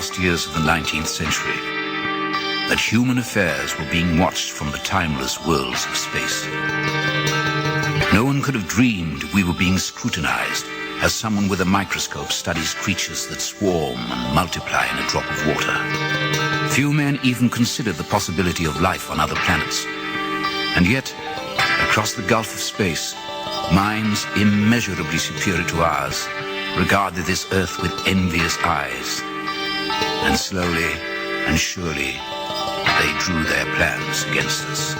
last years of the 19th century, that human affairs were being watched from the timeless worlds of space. No one could have dreamed we were being scrutinized as someone with a microscope studies creatures that swarm and multiply in a drop of water. Few men even considered the possibility of life on other planets. And yet, across the gulf of space, minds immeasurably superior to ours regarded this Earth with envious eyes. And slowly and surely, they drew their plans against us.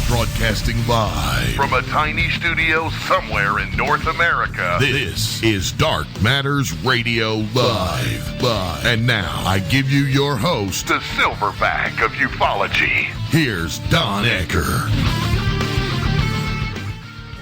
Broadcasting live from a tiny studio somewhere in North America. This is Dark Matters Radio Live. And now I give you your host, the silverback of ufology. Here's Don Ecker.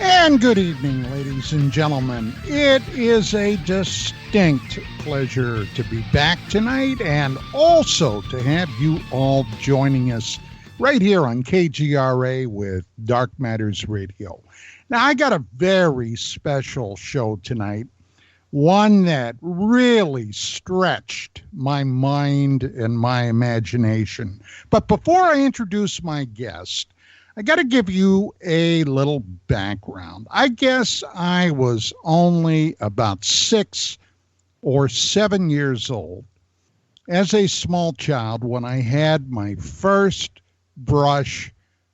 And good evening, ladies and gentlemen. It is a distinct pleasure to be back tonight and also to have you all joining us right here on KGRA with Dark Matters Radio. Now, I got a very special show tonight, one that really stretched my mind and my imagination. But before I introduce my guest, I got to give you a little background. I guess I was only about 6 or 7 years old as a small child when I had my first brush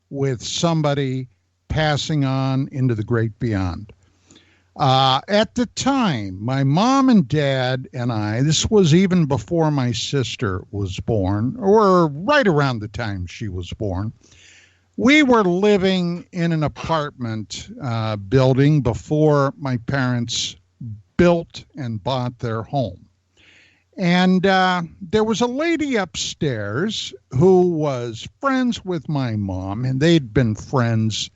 with somebody passing on into the great beyond. At the time, my mom and dad and I, this was even before my sister was born, or right around the time she was born, we were living in an apartment building before my parents built and bought their home. And there was a lady upstairs who was friends with my mom, and they'd been friends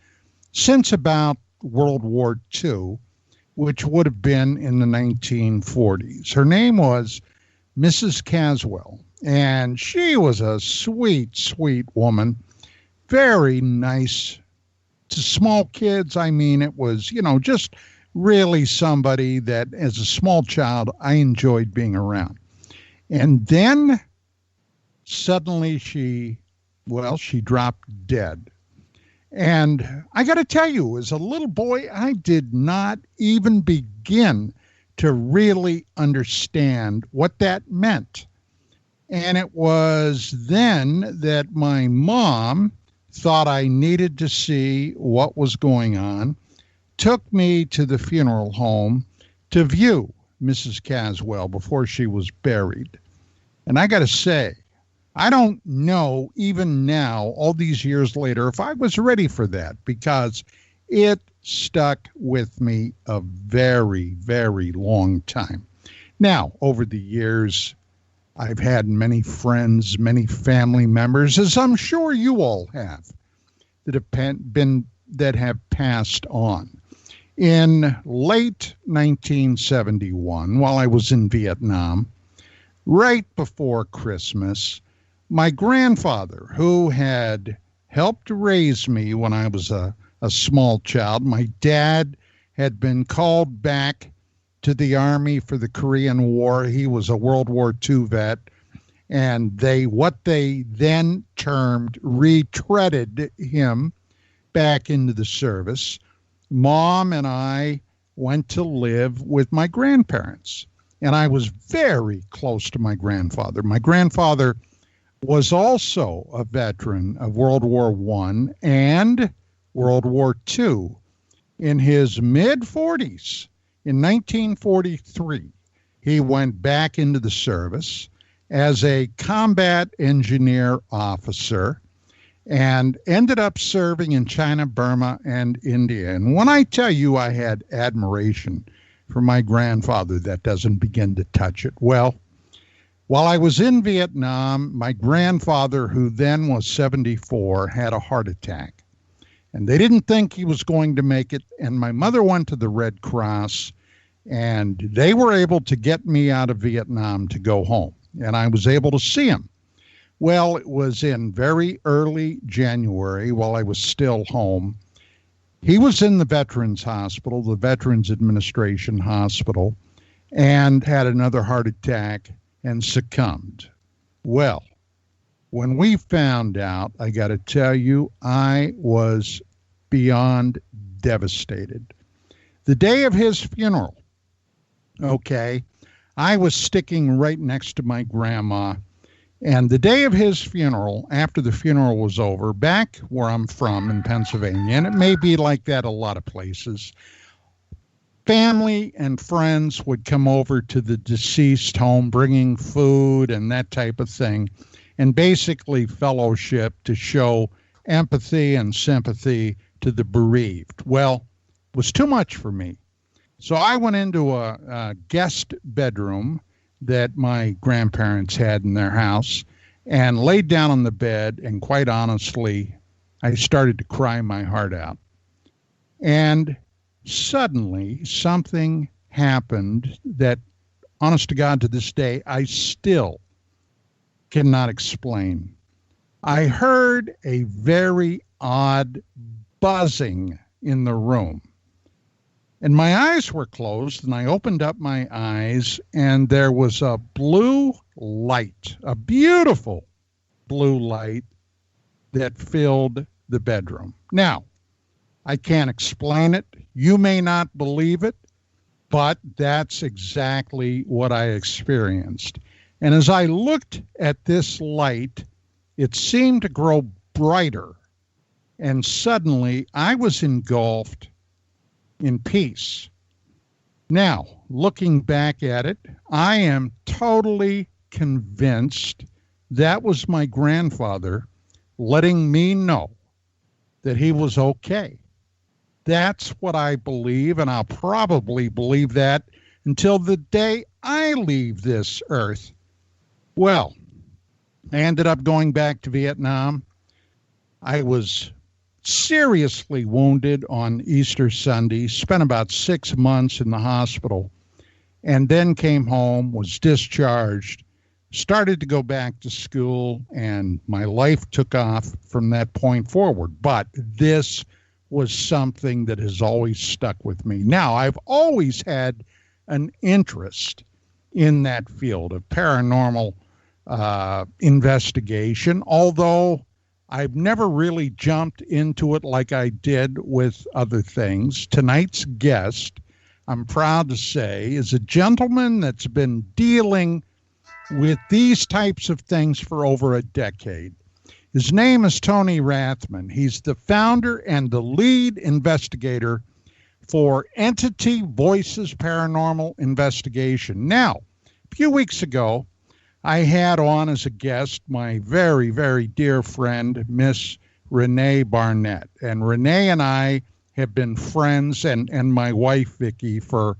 since about World War II, which would have been in the 1940s. Her name was Mrs. Caswell, and she was a sweet, sweet woman, very nice to small kids. I mean, it was, just really somebody that as a small child, I enjoyed being around. And then suddenly she dropped dead. And I got to tell you, as a little boy, I did not even begin to really understand what that meant. And it was then that my mom thought I needed to see what was going on, took me to the funeral home to view Mrs. Caswell before she was buried. And I got to say, I don't know even now, all these years later, if I was ready for that, because it stuck with me a very, very long time. Now, over the years, I've had many friends, many family members, as I'm sure you all have, that have passed on. In late 1971, while I was in Vietnam, right before Christmas, my grandfather, who had helped raise me when I was a small child, my dad had been called back to the Army for the Korean War. He was a World War II vet, and what they then termed retreaded him back into the service. Mom and I went to live with my grandparents, and I was very close to my grandfather. My grandfather was also a veteran of World War I and World War II. In his mid-40s, in 1943, he went back into the service as a combat engineer officer and ended up serving in China, Burma, and India. And when I tell you I had admiration for my grandfather, that doesn't begin to touch it. Well, while I was in Vietnam, my grandfather, who then was 74, had a heart attack. And they didn't think he was going to make it. And my mother went to the Red Cross, and they were able to get me out of Vietnam to go home. And I was able to see him. Well, it was in very early January while I was still home. He was in the Veterans Hospital, the Veterans Administration Hospital, and had another heart attack and succumbed. Well, when we found out, I got to tell you, I was beyond devastated. The day of his funeral, okay, I was sticking right next to my grandma. And the day of his funeral, after the funeral was over, back where I'm from in Pennsylvania, and it may be like that a lot of places, family and friends would come over to the deceased home, bringing food and that type of thing, and basically fellowship to show empathy and sympathy to the bereaved. Well, it was too much for me. So I went into a guest bedroom that my grandparents had in their house and laid down on the bed, and quite honestly, I started to cry my heart out. And suddenly something happened that, honest to God, to this day, I still cannot explain. I heard a very odd buzzing in the room. And my eyes were closed, and I opened up my eyes, and there was a blue light, a beautiful blue light that filled the bedroom. Now, I can't explain it. You may not believe it, but that's exactly what I experienced. And as I looked at this light, it seemed to grow brighter, and suddenly I was engulfed in peace. Now, looking back at it, I am totally convinced that was my grandfather letting me know that he was okay. That's what I believe, and I'll probably believe that until the day I leave this earth. Well, I ended up going back to Vietnam. I was seriously wounded on Easter Sunday, spent about 6 months in the hospital, and then came home, was discharged, started to go back to school, and my life took off from that point forward. But this was something that has always stuck with me. Now, I've always had an interest in that field of paranormal investigation, although I've never really jumped into it like I did with other things. Tonight's guest, I'm proud to say, is a gentleman that's been dealing with these types of things for over a decade. His name is Tony Rathman. He's the founder and the lead investigator for Entity Voices Paranormal Investigation. Now, a few weeks ago, I had on as a guest my very, very dear friend, Miss Renee Barnett. And Renee and I have been friends, and my wife, Vicki, for,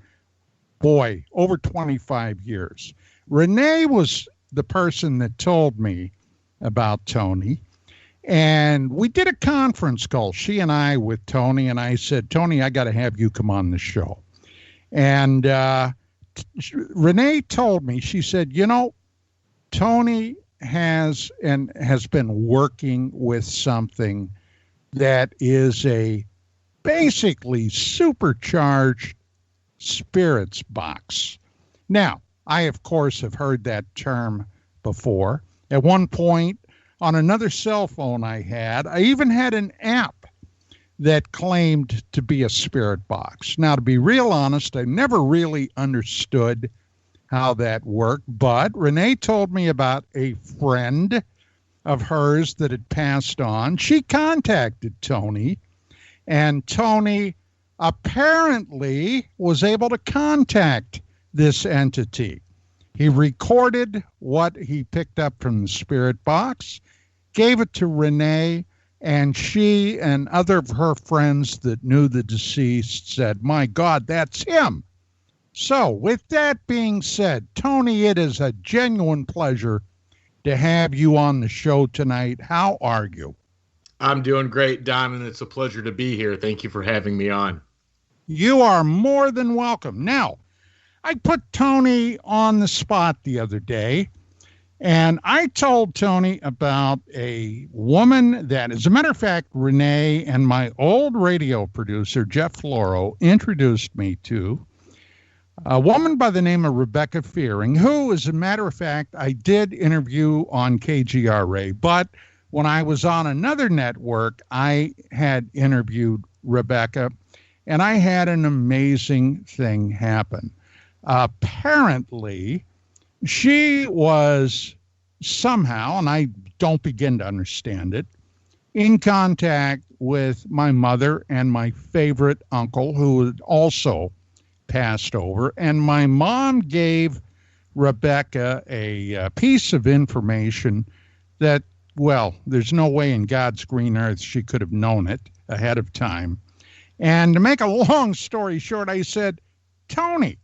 boy, over 25 years. Renee was the person that told me about Tony. And we did a conference call, she and I, with Tony. And I said, Tony, I got to have you come on the show. And Renee told me, she said, you know, Tony has been working with something that is a basically supercharged spirits box. Now, I, of course, have heard that term before. At one point, on another cell phone I even had an app that claimed to be a spirit box. Now, to be real honest, I never really understood how that worked, but Renee told me about a friend of hers that had passed on. She contacted Tony, and Tony apparently was able to contact this entity. He recorded what he picked up from the spirit box, gave it to Renee, and she and other of her friends that knew the deceased said, my God, that's him. So with that being said, Tony, it is a genuine pleasure to have you on the show tonight. How are you? I'm doing great, Don, and it's a pleasure to be here. Thank you for having me on. You are more than welcome. Now, I put Tony on the spot the other day, And I told Tony about a woman that, as a matter of fact, Renee and my old radio producer, Jeff Floro, introduced me to a woman by the name of Rebecca Fearing, who, as a matter of fact, I did interview on KGRA. But when I was on another network, I had interviewed Rebecca, and I had an amazing thing happen. Apparently, she was somehow, and I don't begin to understand it, in contact with my mother and my favorite uncle, who had also passed over. And my mom gave Rebecca a piece of information that, well, there's no way in God's green earth she could have known it ahead of time. And to make a long story short, I said, Tony,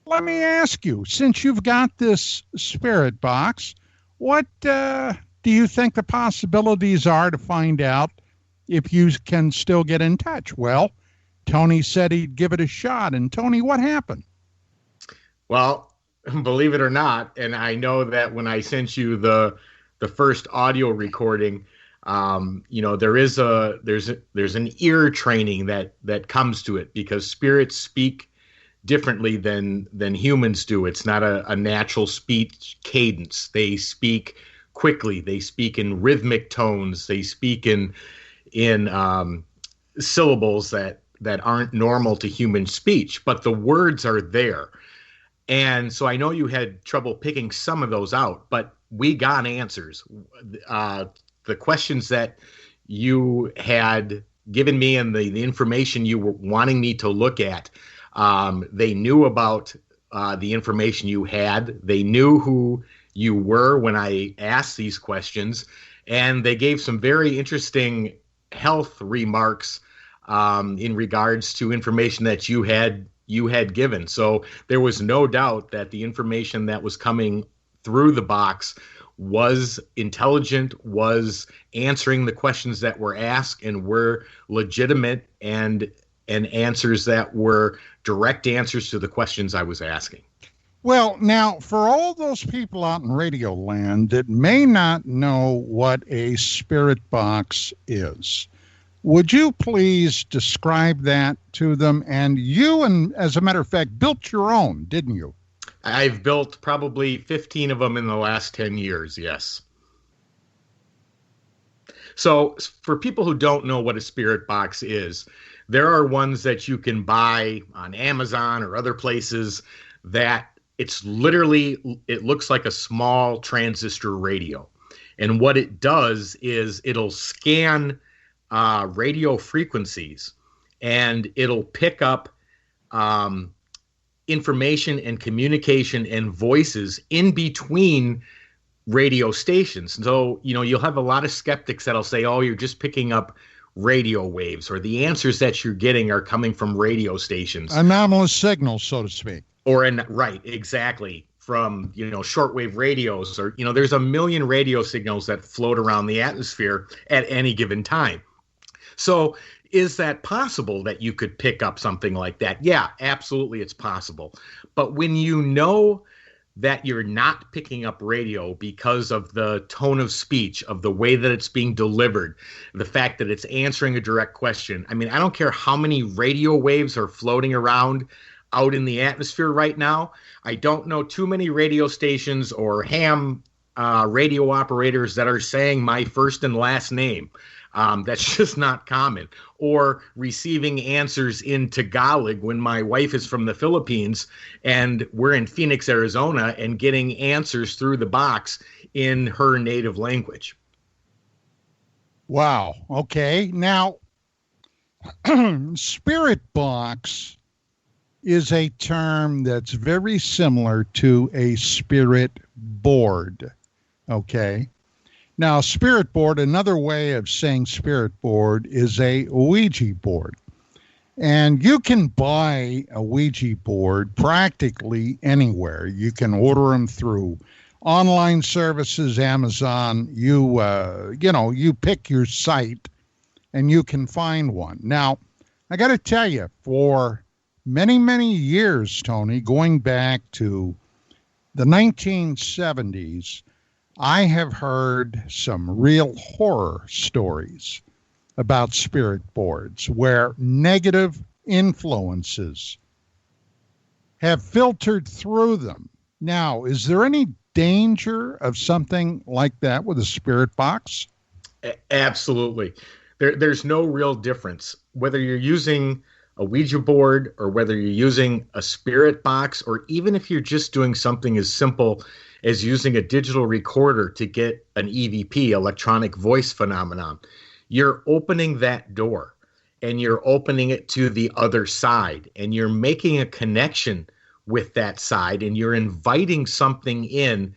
let me ask you, since you've got this spirit box, what do you think the possibilities are to find out if you can still get in touch? Well, Tony said he'd give it a shot. And Tony, what happened? Well, believe it or not, and I know that when I sent you the first audio recording, there's an ear training that comes to it, because spirits speak differently than humans do. It's not a natural speech cadence. They speak quickly. They speak in rhythmic tones. They speak in syllables that aren't normal to human speech, but the words are there. And so I know you had trouble picking some of those out, but we got answers. The questions that you had given me and the information you were wanting me to look at, they knew about the information you had. They knew who you were when I asked these questions, and they gave some very interesting health remarks in regards to information that you had given. So there was no doubt that the information that was coming through the box was intelligent, was answering the questions that were asked, and were legitimate and answers that were direct answers to the questions I was asking. Well, now, for all those people out in Radio Land that may not know what a spirit box is, would you please describe that to them? And you, and as a matter of fact, built your own, didn't you? I've built probably 15 of them in the last 10 years, yes. So for people who don't know what a spirit box is, there are ones that you can buy on Amazon or other places that it's literally, it looks like a small transistor radio. And what it does is it'll scan radio frequencies, and it'll pick up information and communication and voices in between radio stations. So, you'll have a lot of skeptics that'll say, oh, you're just picking up radio waves, or the answers that you're getting are coming from radio stations. Anomalous signals, so to speak. Right, exactly. From, shortwave radios, or, there's a million radio signals that float around the atmosphere at any given time. So is that possible that you could pick up something like that? Yeah, absolutely, it's possible. But when you know that you're not picking up radio because of the tone of speech, of the way that it's being delivered, the fact that it's answering a direct question. I mean, I don't care how many radio waves are floating around out in the atmosphere right now. I don't know too many radio stations or ham radio operators that are saying my first and last name. That's just not common. Or receiving answers in Tagalog when my wife is from the Philippines and we're in Phoenix, Arizona, and getting answers through the box in her native language. Wow. Okay. Now, spirit box is a term that's very similar to a spirit board. Okay. Now, spirit board, another way of saying spirit board is a Ouija board. And you can buy a Ouija board practically anywhere. You can order them through online services, Amazon. You pick your site and you can find one. Now, I got to tell you, for many, many years, Tony, going back to the 1970s, I have heard some real horror stories about spirit boards where negative influences have filtered through them. Now, is there any danger of something like that with a spirit box? Absolutely. There's no real difference whether you're using a Ouija board or whether you're using a spirit box, or even if you're just doing something as simple as using a digital recorder to get an EVP, electronic voice phenomenon. You're opening that door and you're opening it to the other side, and you're making a connection with that side, and you're inviting something in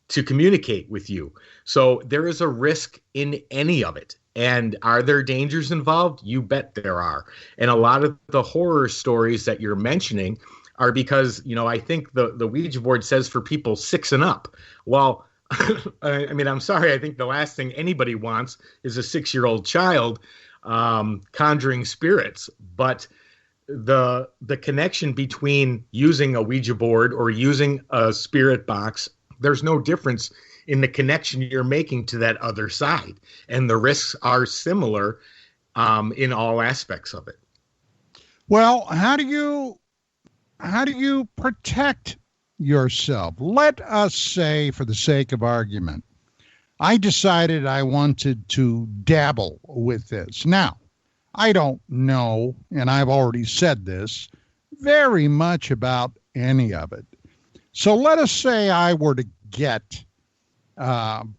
to communicate with you. So there is a risk in any of it. And are there dangers involved? You bet there are. And a lot of the horror stories that you're mentioning are because, I think the Ouija board says for people 6 and up. Well, I mean, I'm sorry. I think the last thing anybody wants is a 6-year-old child conjuring spirits. But the connection between using a Ouija board or using a spirit box, there's no difference in the connection you're making to that other side. And the risks are similar in all aspects of it. Well, how do you protect yourself? Let us say, for the sake of argument, I decided I wanted to dabble with this. Now, I don't know, and I've already said this, very much about any of it. So let us say I were to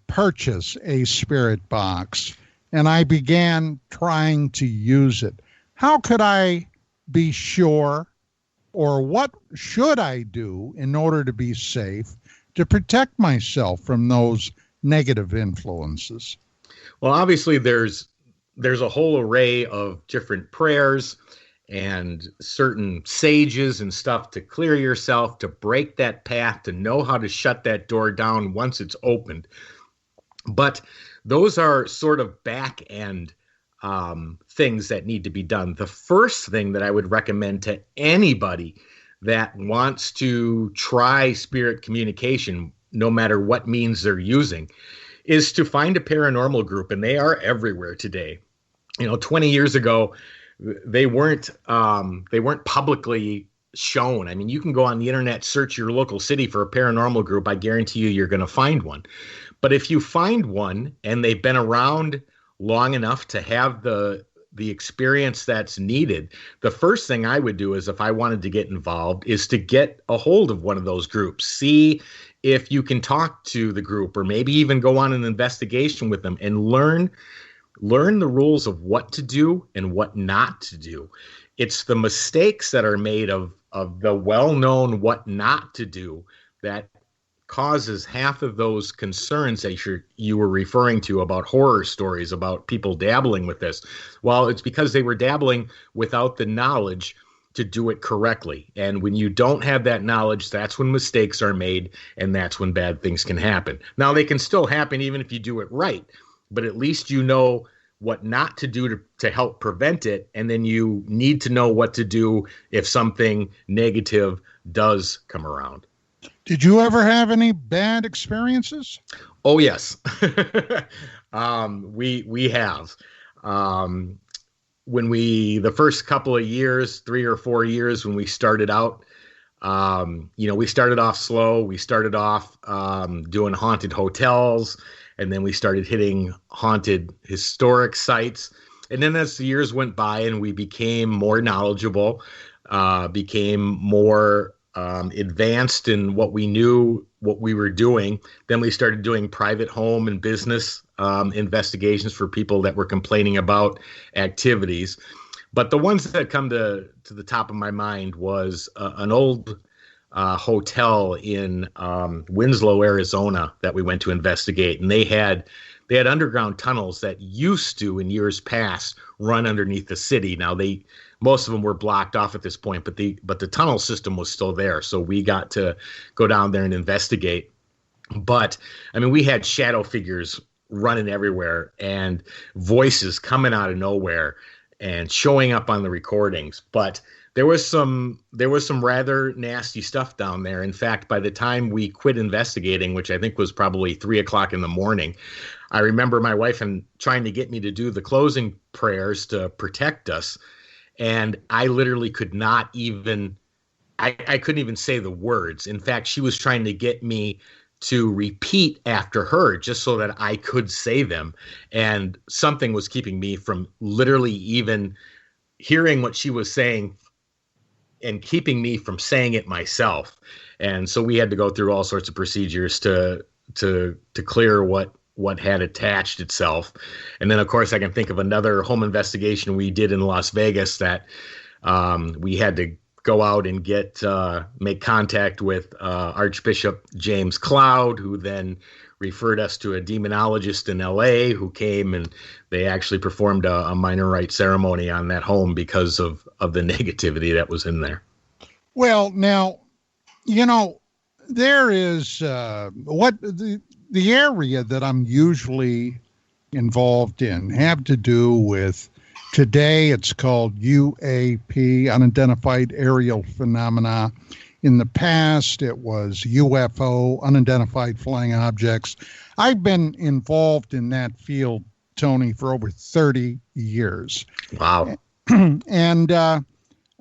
purchase a spirit box and I began trying to use it. How could I be sure, or what should I do in order to be safe to protect myself from those negative influences? Well, obviously there's a whole array of different prayers and certain sages and stuff to clear yourself, to break that path, to know how to shut that door down once it's opened. But those are sort of back end things that need to be done. The first thing that I would recommend to anybody that wants to try spirit communication, no matter what means they're using, is to find a paranormal group, and they are everywhere today. 20 years ago, they weren't publicly shown. I mean, you can go on the internet, search your local city for a paranormal group. I guarantee you're going to find one. But if you find one and they've been around long enough to have the experience that's needed, the first thing I would do is, if I wanted to get involved, is to get a hold of one of those groups. See if you can talk to the group, or maybe even go on an investigation with them and learn the rules of what to do and what not to do. It's the mistakes that are made of the well-known what not to do that causes half of those concerns that you were referring to about horror stories, about people dabbling with this. Well, it's because they were dabbling without the knowledge to do it correctly. And when you don't have that knowledge, that's when mistakes are made, and that's when bad things can happen. Now, they can still happen even if you do it right, but at least you know what not to do to help prevent it. And then you need to know what to do if something negative does come around. Did you ever have any bad experiences? Oh, yes. We have. When the first couple of years, 3 or 4 years, when we started out, we started off slow. We started off doing haunted hotels, and then we started hitting haunted historic sites. And then as the years went by and we became more knowledgeable, became more advanced in what we knew, what we were doing, then we started doing private home and business investigations for people that were complaining about activities. But the ones that come to the top of my mind was an old hotel in Winslow, Arizona, that we went to investigate, and they had underground tunnels that used to, in years past, run underneath the city. Now most of them were blocked off at this point, but the tunnel system was still there, so we got to go down there and investigate. But I mean, we had shadow figures running everywhere and voices coming out of nowhere and showing up on the recordings. But There was some rather nasty stuff down there. In fact, by the time we quit investigating, which I think was probably 3 o'clock in the morning, I remember my wife and trying to get me to do the closing prayers to protect us, and I literally could not even. I couldn't even say the words. In fact, she was trying to get me to repeat after her just so that I could say them, and something was keeping me from literally even hearing what she was saying and keeping me from saying it myself. And so we had to go through all sorts of procedures to clear what had attached itself. And then, of course, I can think of another home investigation we did in Las Vegas that we had to go out and make contact with Archbishop James Cloud, who then referred us to a demonologist in LA who came, and they actually performed a minor rite ceremony on that home because of the negativity that was in there. Well, now, there is the area that I'm usually involved in have to do with, today it's called UAP, Unidentified Aerial Phenomena. In the past, it was UFO, Unidentified Flying Objects. I've been involved in that field, Tony, for over 30 years. Wow. And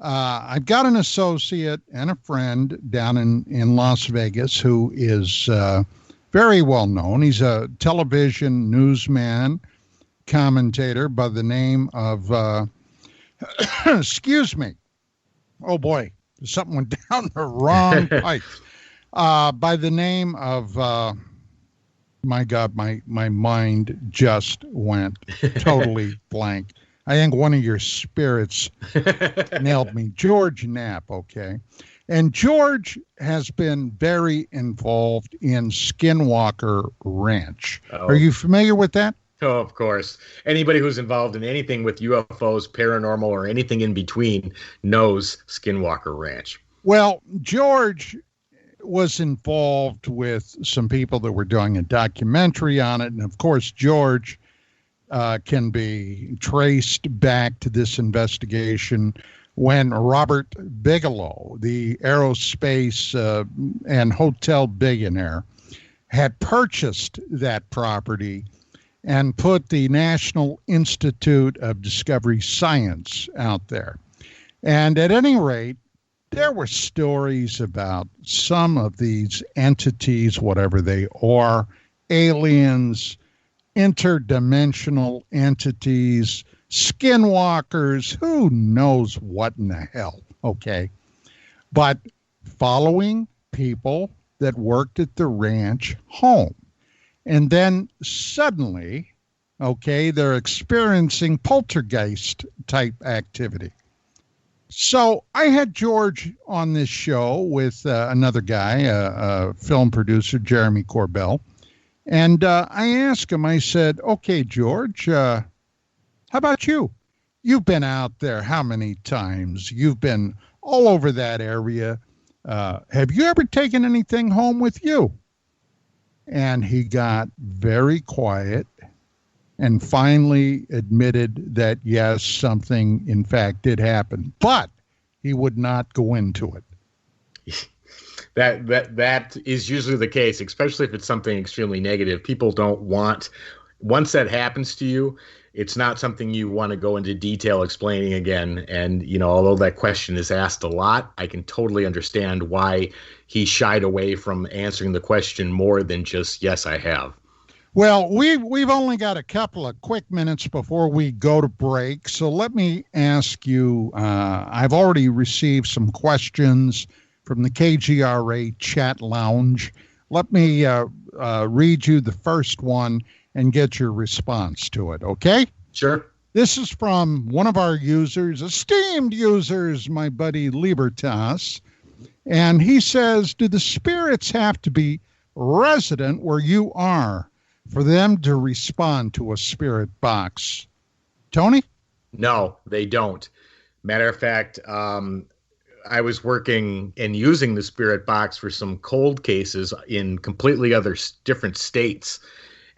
I've got an associate and a friend down in Las Vegas who is very well known. He's a television newsman, commentator by the name of, excuse me. Oh, boy. Something went down the wrong pipe. By the name of, my God, my mind just went totally blank. I think one of your spirits nailed me. George Knapp, okay. And George has been very involved in Skinwalker Ranch. Oh. Are you familiar with that? Oh, of course. Anybody who's involved in anything with UFOs, paranormal, or anything in between knows Skinwalker Ranch. Well, George was involved with some people that were doing a documentary on it. And of course, George can be traced back to this investigation when Robert Bigelow, the aerospace and hotel billionaire, had purchased that property and put the National Institute of Discovery Science out there. And at any rate, there were stories about some of these entities, whatever they are, aliens, interdimensional entities, skinwalkers, who knows what in the hell, okay? But following people that worked at the ranch home. And then suddenly, okay, they're experiencing poltergeist type activity. So I had George on this show with another guy, a film producer, Jeremy Corbell. And I asked him, I said, okay, George, how about you? You've been out there how many times? You've been all over that area. Have you ever taken anything home with you? And he got very quiet and finally admitted that, yes, something, in fact, did happen. But he would not go into it. That is usually the case, especially if it's something extremely negative. People don't want, once that happens to you, it's not something you want to go into detail explaining again. And, although that question is asked a lot, I can totally understand why he shied away from answering the question more than just, yes, I have. Well, we've only got a couple of quick minutes before we go to break. So let me ask you, I've already received some questions from the KGRA chat lounge. Let me read you the first one and get your response to it, okay? Sure. This is from one of our users, esteemed users, my buddy Libertas. And he says, do the spirits have to be resident where you are for them to respond to a spirit box? Tony? No, they don't. Matter of fact, I was working and using the spirit box for some cold cases in completely different states.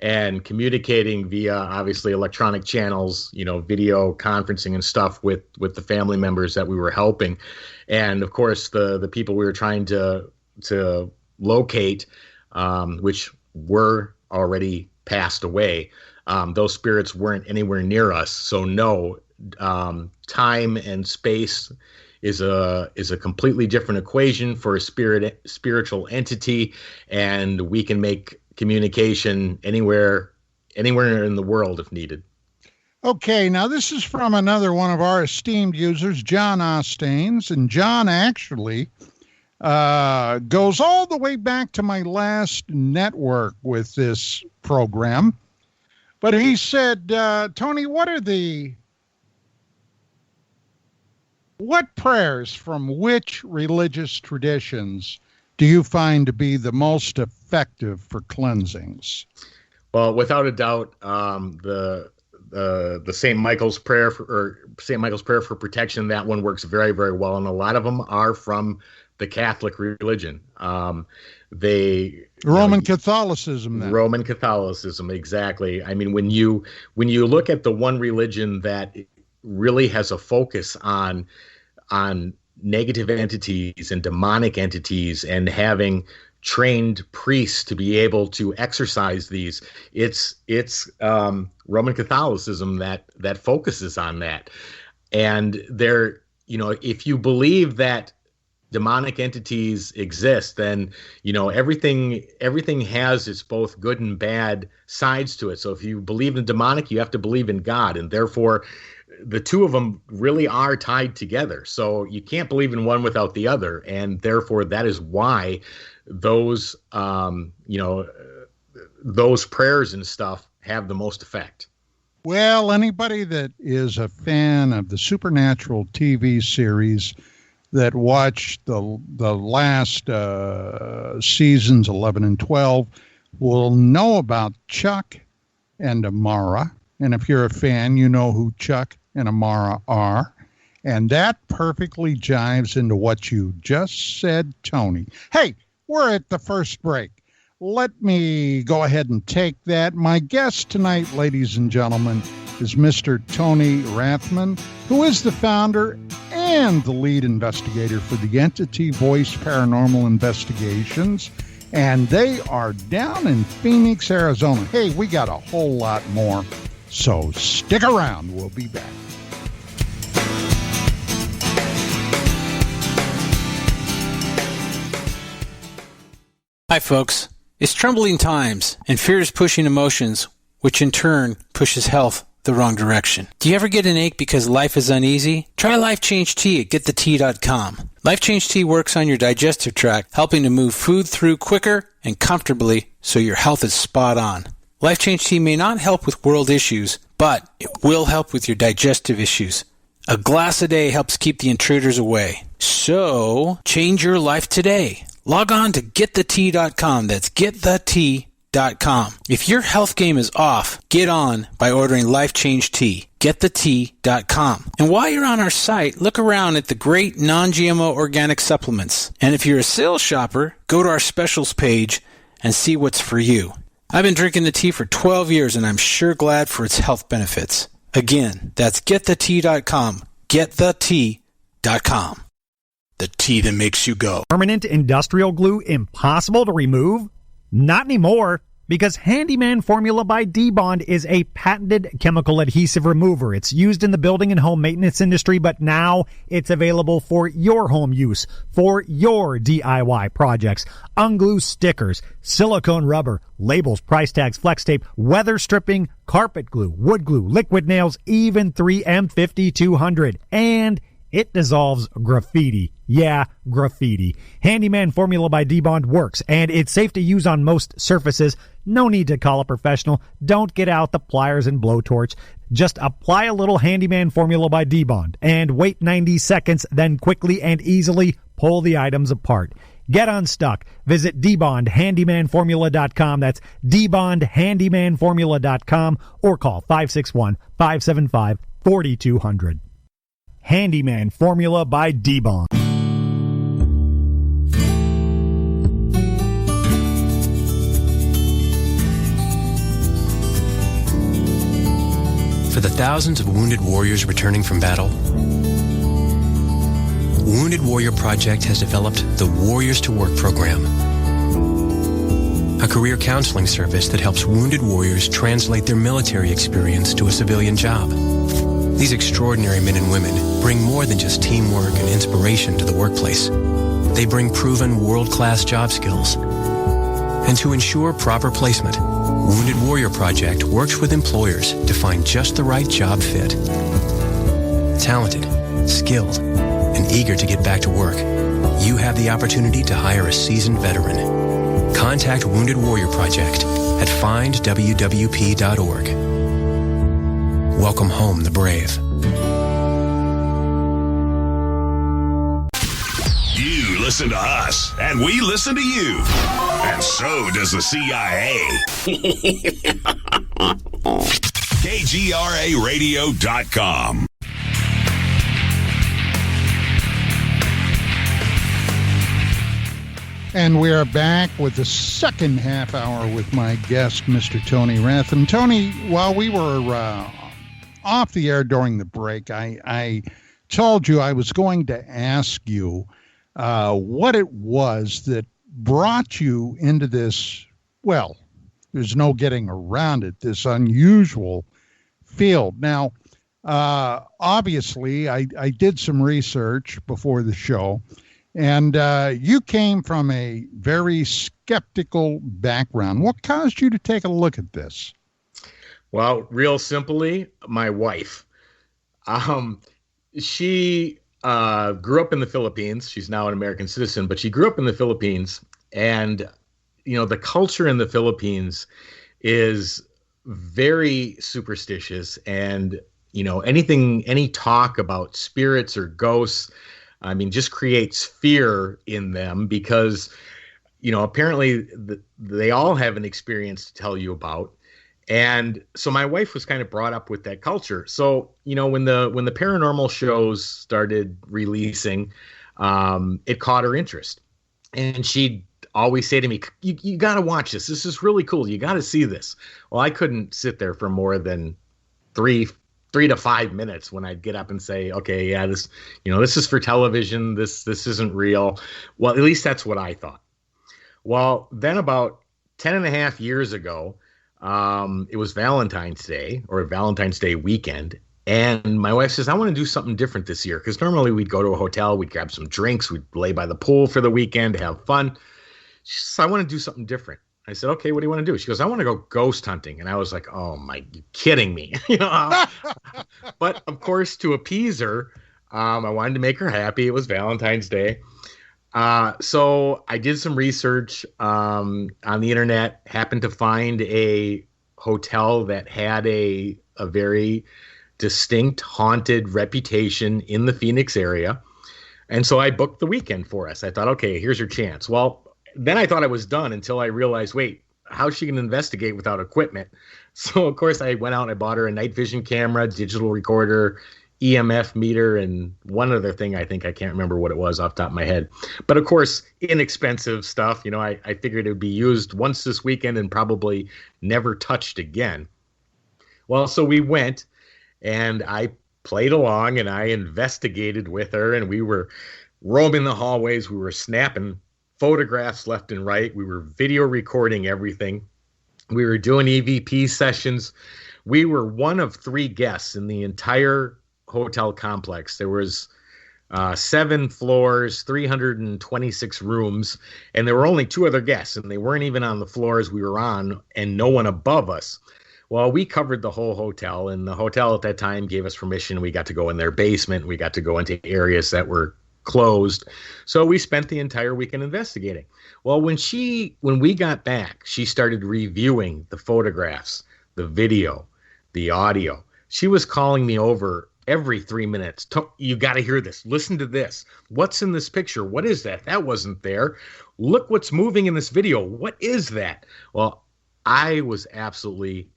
and communicating via obviously electronic channels, video conferencing and stuff with the family members that we were helping. And of course, the people we were trying to locate, which were already passed away, those spirits weren't anywhere near us. So no, time and space is a completely different equation for a spiritual entity, and we can make communication anywhere in the world if needed. Okay, now this is from another one of our esteemed users, John Ostanes, and John actually goes all the way back to my last network with this program. But he said, Tony, what prayers from which religious traditions do you find to be the most effective for cleansings? Well, without a doubt, the St. Michael's prayer for protection, that one works very, very well, and a lot of them are from the Catholic religion. Roman Catholicism, then. Roman Catholicism, exactly. I mean, when you look at the one religion that really has a focus on negative entities and demonic entities and having trained priests to be able to exorcise these, it's Roman Catholicism that focuses on that. And there, if you believe that demonic entities exist, then everything has its both good and bad sides to it. So if you believe in demonic, you have to believe in God, and therefore the two of them really are tied together. So you can't believe in one without the other, and therefore that is why those those prayers and stuff have the most effect. Well, anybody that is a fan of the Supernatural TV series that watched the last seasons 11 and 12 will know about Chuck and Amara. And if you're a fan, you know who Chuck and Amara are. And that perfectly jives into what you just said, Tony. Hey, we're at the first break. Let me go ahead and take that. My guest tonight, ladies and gentlemen, is Mr. Tony Rathman, who is the founder and the lead investigator for the Entity Voice Paranormal Investigations. And they are down in Phoenix, Arizona. Hey, we got a whole lot more. So stick around. We'll be back. Hi, folks. It's troubling times, and fear is pushing emotions, which in turn pushes health the wrong direction. Do you ever get an ache because life is uneasy? Try Life Change Tea at GetTheTea.com. Life Change Tea works on your digestive tract, helping to move food through quicker and comfortably so your health is spot on. Life Change Tea may not help with world issues, but it will help with your digestive issues. A glass a day helps keep the intruders away. So, change your life today. Log on to GetTheTea.com. That's GetTheTea.com. If your health game is off, get on by ordering Life Change Tea. GetTheTea.com. And while you're on our site, look around at the great non-GMO organic supplements. And if you're a sales shopper, go to our specials page and see what's for you. I've been drinking the tea for 12 years, and I'm sure glad for its health benefits. Again, that's GetTheTea.com. GetTheTea.com. The tea that makes you go. Permanent industrial glue impossible to remove? Not anymore, because Handyman Formula by D-Bond is a patented chemical adhesive remover. It's used in the building and home maintenance industry, but now it's available for your home use, for your DIY projects. Unglue stickers, silicone rubber, labels, price tags, flex tape, weather stripping, carpet glue, wood glue, liquid nails, even 3M 5200. And it dissolves graffiti. Yeah, graffiti. Handyman Formula by D-Bond works, and it's safe to use on most surfaces. No need to call a professional. Don't get out the pliers and blowtorch. Just apply a little Handyman Formula by D-Bond and wait 90 seconds, then quickly and easily pull the items apart. Get unstuck. Visit DBondHandymanFormula.com. That's DBondHandymanFormula.com or call 561-575-4200. Handyman Formula by D-Bond. For the thousands of wounded warriors returning from battle, Wounded Warrior Project has developed the Warriors to Work program, a career counseling service that helps wounded warriors translate their military experience to a civilian job. These extraordinary men and women bring more than just teamwork and inspiration to the workplace. They bring proven world-class job skills. And to ensure proper placement, Wounded Warrior Project works with employers to find just the right job fit. Talented, skilled, and eager to get back to work, you have the opportunity to hire a seasoned veteran. Contact Wounded Warrior Project at findwwp.org. Welcome home the brave. You listen to us, and we listen to you. And so does the CIA. KGRAradio.com. And we are back with the second half hour with my guest, Mr. Tony Rathman. Tony, while we were off the air during the break, I told you I was going to ask you what it was that brought you into this, well, there's no getting around it, this unusual field. Now, obviously, I did some research before the show, and you came from a very skeptical background. What caused you to take a look at this? Well, real simply, my wife. She grew up in the Philippines. She's now an American citizen, but she grew up in the Philippines. And, you know, the culture in the Philippines is very superstitious. And, you know, any talk about spirits or ghosts, I mean, just creates fear in them because, you know, apparently they all have an experience to tell you about. And so my wife was kind of brought up with that culture. So, you know, when the paranormal shows started releasing, it caught her interest. And she'd always say to me, you got to watch this. This is really cool. You got to see this. Well, I couldn't sit there for more than three to 5 minutes when I'd get up and say, okay, yeah, this is for television. This isn't real. Well, at least that's what I thought. Well, then about 10 and a half years ago, it was Valentine's Day or Valentine's Day weekend. And my wife says, I want to do something different this year. Because normally we'd go to a hotel, we'd grab some drinks, we'd lay by the pool for the weekend, have fun. She says, I want to do something different. I said, okay, what do you want to do? She goes, I want to go ghost hunting. And I was like, oh my, you kidding me? You know? But of course, to appease her, I wanted to make her happy. It was Valentine's Day. So I did some research on the internet, happened to find a hotel that had a very distinct haunted reputation in the Phoenix area. And so I booked the weekend for us. I thought, okay, here's your chance. Well, then I thought I was done until I realized, wait, how's she going to investigate without equipment? So, of course, I went out and I bought her a night vision camera, digital recorder, EMF meter, and one other thing I can't remember what it was off the top of my head. But, of course, inexpensive stuff. You know, I figured it would be used once this weekend and probably never touched again. Well, so we went, and I played along, and I investigated with her, and we were roaming the hallways. We were snapping photographs left and right. We were video recording everything. We were doing EVP sessions. We were one of 3 guests in the entire hotel complex. There was 7 floors, 326 rooms, and there were only 2 other guests, and they weren't even on the floors we were on, and no one above us. Well, we covered the whole hotel, and the hotel at that time gave us permission. We got to go in their basement. We got to go into areas that were closed. So we spent the entire weekend investigating. Well, when we got back, she started reviewing the photographs, the video, the audio. She was calling me over every 3 minutes. You got to hear this. Listen to this. What's in this picture? What is that? That wasn't there. Look what's moving in this video. What is that? Well, I was absolutely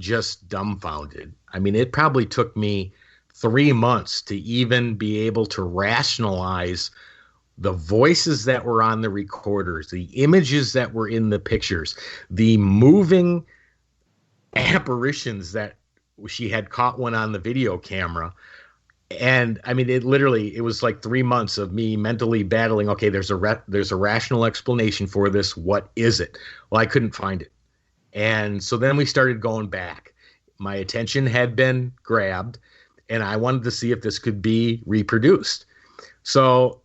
just dumbfounded. I mean, it probably took me 3 months to even be able to rationalize the voices that were on the recorders, the images that were in the pictures, the moving apparitions that she had caught one on the video camera. And I mean, it was like 3 months of me mentally battling. Okay, there's a rational explanation for this. What is it? Well, I couldn't find it. And so then we started going back. My attention had been grabbed, and I wanted to see if this could be reproduced. So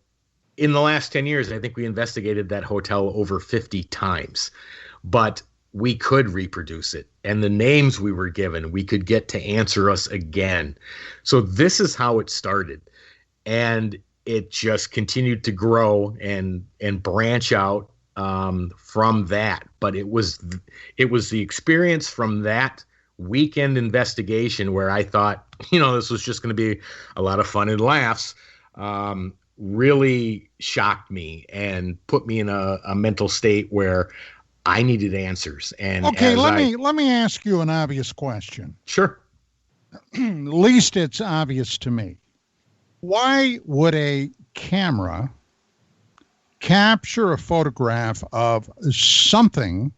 in the last 10 years, I think we investigated that hotel over 50 times, but we could reproduce it. And the names we were given, we could get to answer us again. So this is how it started. And it just continued to grow and branch out from that. But it was the experience from that weekend investigation where I thought, this was just going to be a lot of fun and laughs. Really shocked me and put me in a mental state where I needed answers. And okay, let me ask you an obvious question. Sure. At least it's obvious to me. Why would a camera capture a photograph of something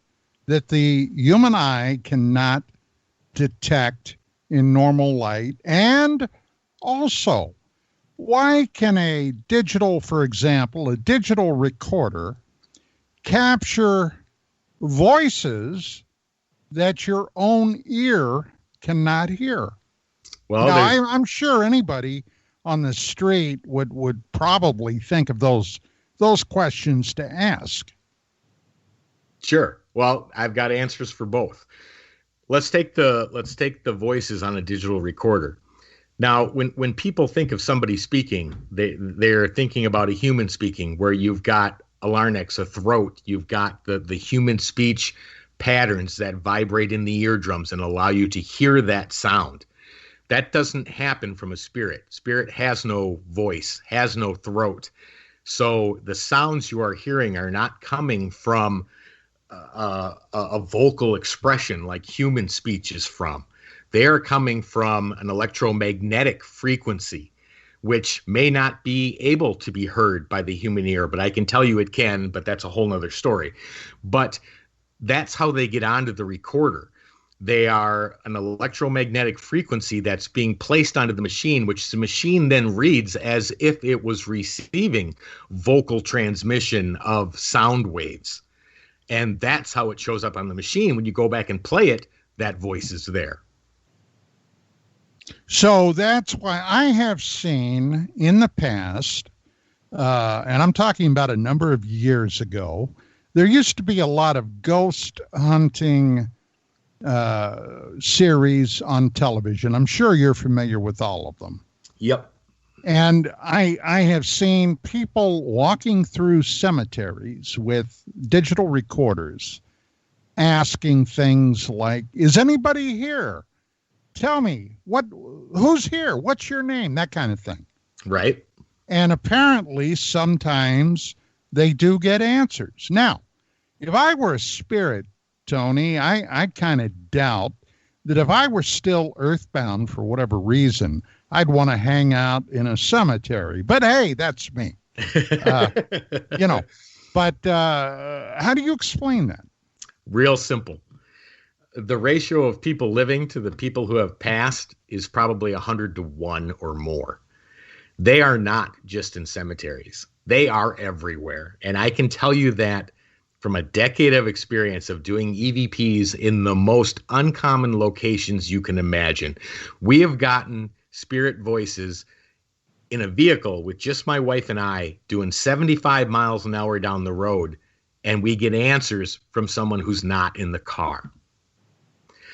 that the human eye cannot detect in normal light? And also, why can a digital recorder capture voices that your own ear cannot hear? Well, now, I'm sure anybody on the street would probably think of those questions to ask. Sure. Well, I've got answers for both. Let's take the voices on a digital recorder. Now, when people think of somebody speaking, they're thinking about a human speaking, where you've got a larynx, a throat, you've got the human speech patterns that vibrate in the eardrums and allow you to hear that sound. That doesn't happen from a spirit. Spirit has no voice, has no throat. So the sounds you are hearing are not coming from a vocal expression like human speech is from. They are coming from an electromagnetic frequency, which may not be able to be heard by the human ear, but I can tell you it can, but that's a whole nother story. But that's how they get onto the recorder. They are an electromagnetic frequency that's being placed onto the machine, which the machine then reads as if it was receiving vocal transmission of sound waves. And that's how it shows up on the machine. When you go back and play it, that voice is there. So that's why I have seen in the past, and I'm talking about a number of years ago, there used to be a lot of ghost hunting series on television. I'm sure you're familiar with all of them. Yep. And I have seen people walking through cemeteries with digital recorders asking things like, is anybody here? Tell me, who's here? What's your name? That kind of thing. Right. And apparently sometimes they do get answers. Now, if I were a spirit, Tony, I kind of doubt that if I were still earthbound for whatever reason, I'd want to hang out in a cemetery. But hey, that's me. But how do you explain that? Real simple. The ratio of people living to the people who have passed is probably 100 to 1 or more. They are not just in cemeteries. They are everywhere. And I can tell you that from a decade of experience of doing EVPs in the most uncommon locations you can imagine. We have gotten spirit voices in a vehicle with just my wife and I doing 75 miles an hour down the road, and we get answers from someone who's not in the car.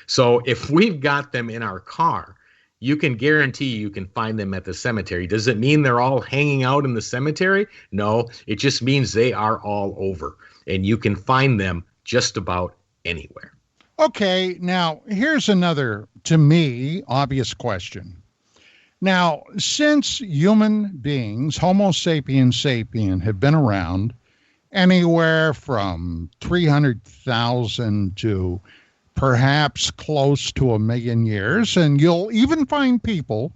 So if we've got them in our car, you can guarantee you can find them at the cemetery. Does it mean they're all hanging out in the cemetery? No, it just means they are all over, and you can find them just about anywhere. Okay, now here's another, to me, obvious question. Now, since human beings, Homo sapiens sapien, have been around anywhere from 300,000 to perhaps close to 1 million years, and you'll even find people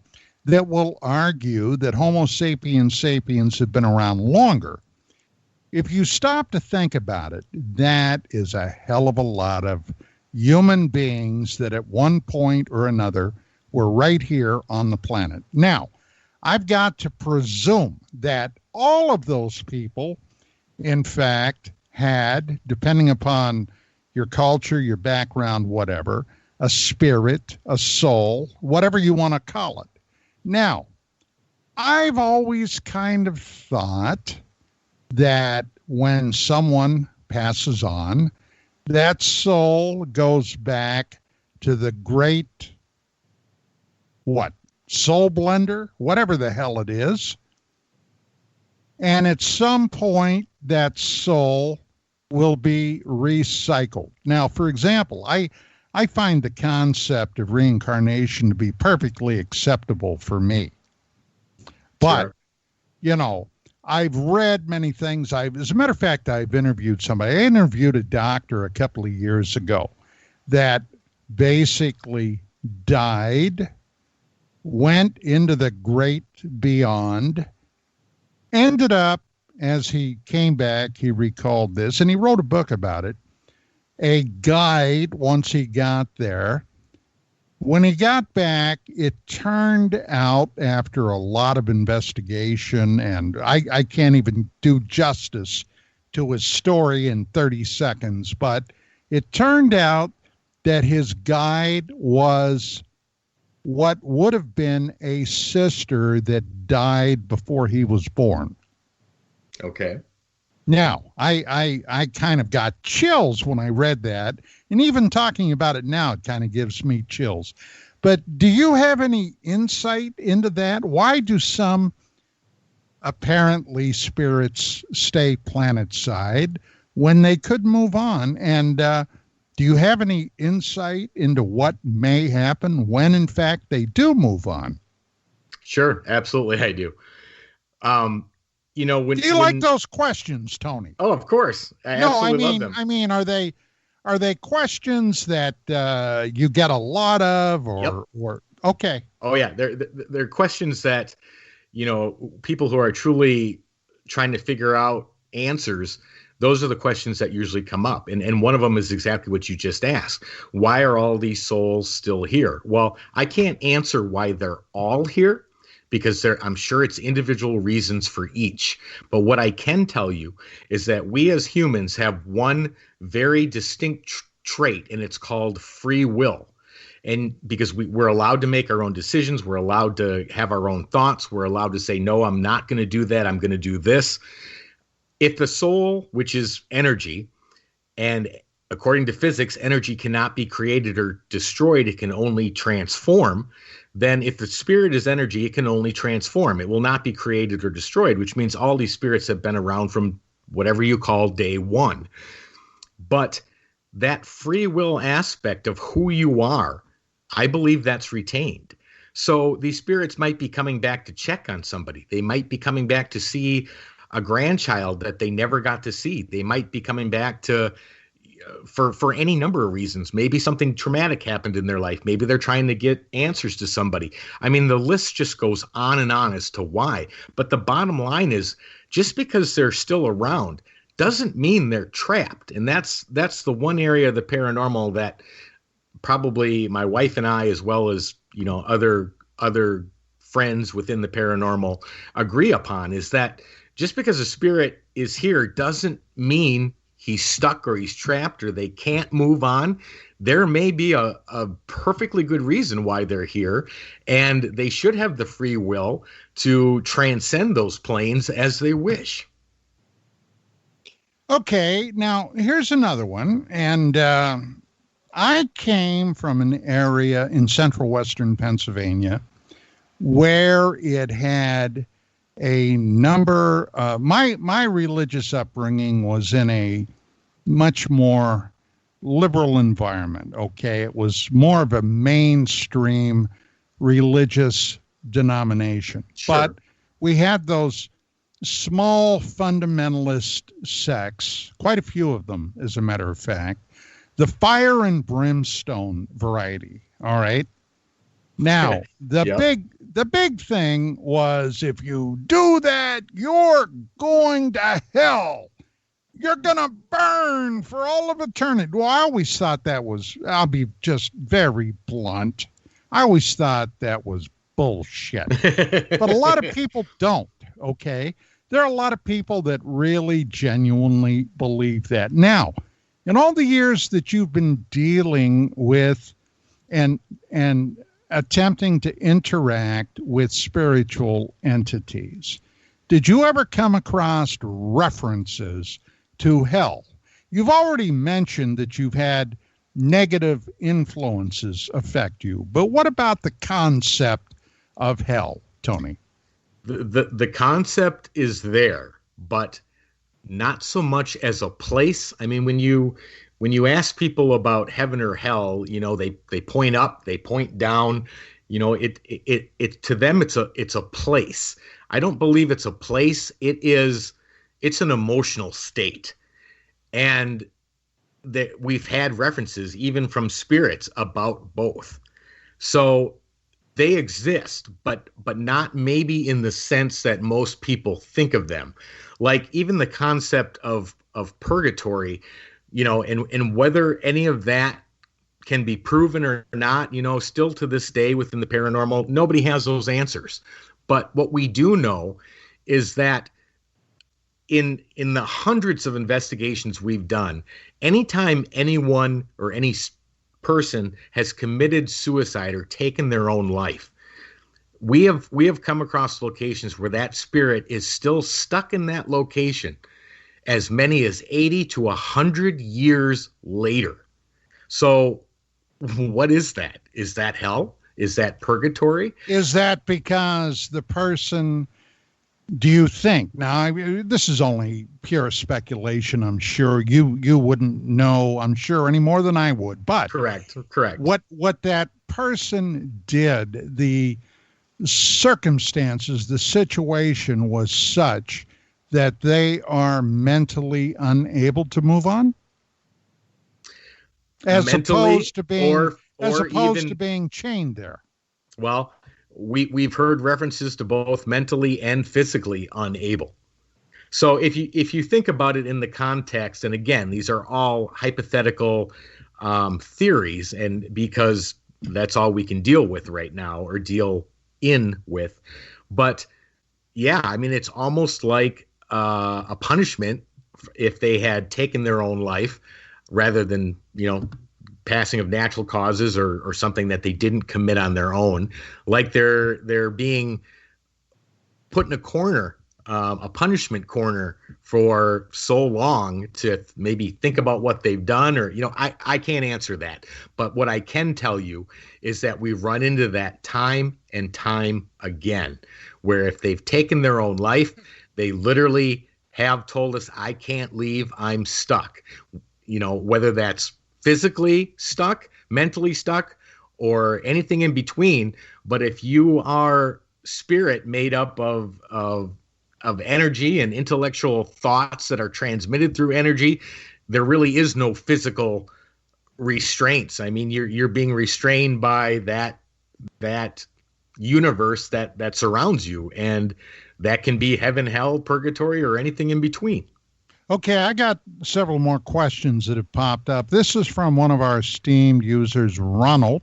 that will argue that Homo sapiens sapiens have been around longer. If you stop to think about it, that is a hell of a lot of human beings that at one point or another were right here on the planet. Now, I've got to presume that all of those people, in fact, had, depending upon your culture, your background, whatever, a spirit, a soul, whatever you want to call it. Now, I've always kind of thought that when someone passes on, that soul goes back to the great, soul blender, whatever the hell it is. And at some point, that soul will be recycled. Now, for example, I find the concept of reincarnation to be perfectly acceptable for me. But, Sure. I've read many things. As a matter of fact, I've interviewed somebody. I interviewed a doctor a couple of years ago that basically died, went into the great beyond, ended up, as he came back, he recalled this, and he wrote a book about it, a guide once he got there. When he got back, it turned out, after a lot of investigation, and I can't even do justice to his story in 30 seconds, but it turned out that his guide was what would have been a sister that died before he was born. Okay. Now, I kind of got chills when I read that, and even talking about it now, it kind of gives me chills. But do you have any insight into that? Why do some apparently spirits stay planet side when they could move on? And do you have any insight into what may happen when, in fact, they do move on? Sure, absolutely, I do. Do you like those questions, Tony? Oh, of course. I absolutely love them. I mean, are they questions that you get a lot of, or okay? Oh yeah, they're questions that people who are truly trying to figure out answers. Those are the questions that usually come up, and one of them is exactly what you just asked. Why are all these souls still here? Well, I can't answer why they're all here, because I'm sure it's individual reasons for each. But what I can tell you is that we as humans have one very distinct trait, and it's called free will. And because we're allowed to make our own decisions, we're allowed to have our own thoughts, we're allowed to say, no, I'm not going to do that, I'm going to do this. If the soul, which is energy, and according to physics, energy cannot be created or destroyed, it can only transform. Then if the spirit is energy, it can only transform. It will not be created or destroyed, which means all these spirits have been around from whatever you call day one. But that free will aspect of who you are, I believe that's retained. So these spirits might be coming back to check on somebody. They might be coming back to see a grandchild that they never got to see. They might be coming back to for any number of reasons. Maybe something traumatic happened in their life. Maybe they're trying to get answers to somebody. I mean, the list just goes on and on as to why. But the bottom line is, just because they're still around doesn't mean they're trapped. And that's the one area of the paranormal that probably my wife and I, as well as other friends within the paranormal, agree upon, is that just because a spirit is here doesn't mean he's stuck or he's trapped or they can't move on. There may be a perfectly good reason why they're here, and they should have the free will to transcend those planes as they wish. Okay, now here's another one. And I came from an area in central western Pennsylvania where it had a number. My religious upbringing was in a much more liberal environment. Okay, it was more of a mainstream religious denomination. Sure. But we had those small fundamentalist sects, quite a few of them, as a matter of fact, the fire and brimstone variety. All right. Now, the big thing was, if you do that, you're going to hell. You're going to burn for all of eternity. Well, I always thought that was, I'll be just very blunt, I always thought that was bullshit. But a lot of people don't, okay? There are a lot of people that really genuinely believe that. Now, in all the years that you've been dealing with and attempting to interact with spiritual entities, did you ever come across references to hell? You've already mentioned that you've had negative influences affect you, but what about the concept of hell, Tony? The concept is there, but not so much as a place. I mean, when you ask people about heaven or hell, they point up, they point down. It to them it's a place. I don't believe it's a place. It's an emotional state, and that we've had references even from spirits about both. So they exist, but not maybe in the sense that most people think of them. Like even the concept of purgatory, and whether any of that can be proven or not, still to this day within the paranormal, nobody has those answers. But what we do know is that in the hundreds of investigations we've done, anytime anyone or any person has committed suicide or taken their own life, we have come across locations where that spirit is still stuck in that location as many as 80 to 100 years later. So what is that? Is that hell? Is that purgatory? Is that because the person, do you think, now this is only pure speculation, I'm sure you wouldn't know, I'm sure, any more than I would, but correct. What that person did, the circumstances, the situation was such that they are mentally unable to move on, as opposed to being to being chained there. Well, we've heard references to both mentally and physically unable. So if you think about it in the context, and again, these are all hypothetical theories, and because that's all we can deal with right now or deal in with. But yeah, I mean, it's almost like a punishment if they had taken their own life rather than, passing of natural causes or something that they didn't commit on their own, like they're being put in a corner, a punishment corner for so long to maybe think about what they've done, or, I can't answer that. But what I can tell you is that we've run into that time and time again, where if they've taken their own life, they literally have told us, I can't leave, I'm stuck. Whether that's physically stuck, mentally stuck, or anything in between. But if you are spirit made up of energy and intellectual thoughts that are transmitted through energy, there really is no physical restraints. I mean, you're being restrained by that universe that surrounds you, and that can be heaven, hell, purgatory, or anything in between. Okay, I got several more questions that have popped up. This is from one of our esteemed users, Ronald.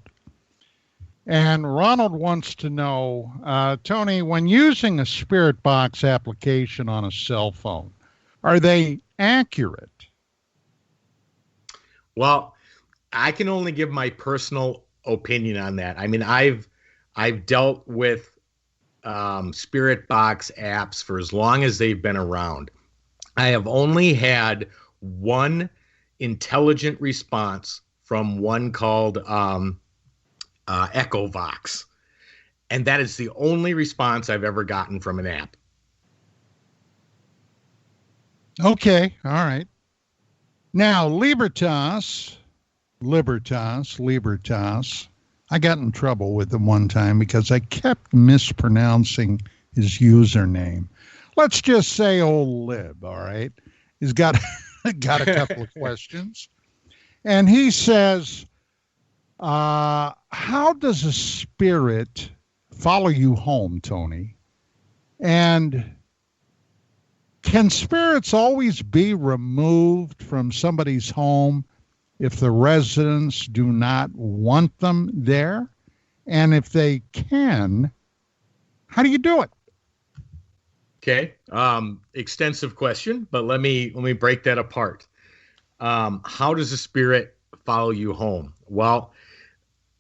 And Ronald wants to know, Tony, when using a Spirit Box application on a cell phone, are they accurate? Well, I can only give my personal opinion on that. I mean, I've dealt with Spirit Box apps for as long as they've been around. I have only had one intelligent response from one called EchoVox. And that is the only response I've ever gotten from an app. Okay, all right. Now, Libertas. I got in trouble with him one time because I kept mispronouncing his username. Let's just say old Lib, all right? He's got a couple of questions. And he says, how does a spirit follow you home, Tony? And can spirits always be removed from somebody's home if the residents do not want them there? And if they can, how do you do it? Okay. Extensive question, but let me break that apart. How does a spirit follow you home? Well,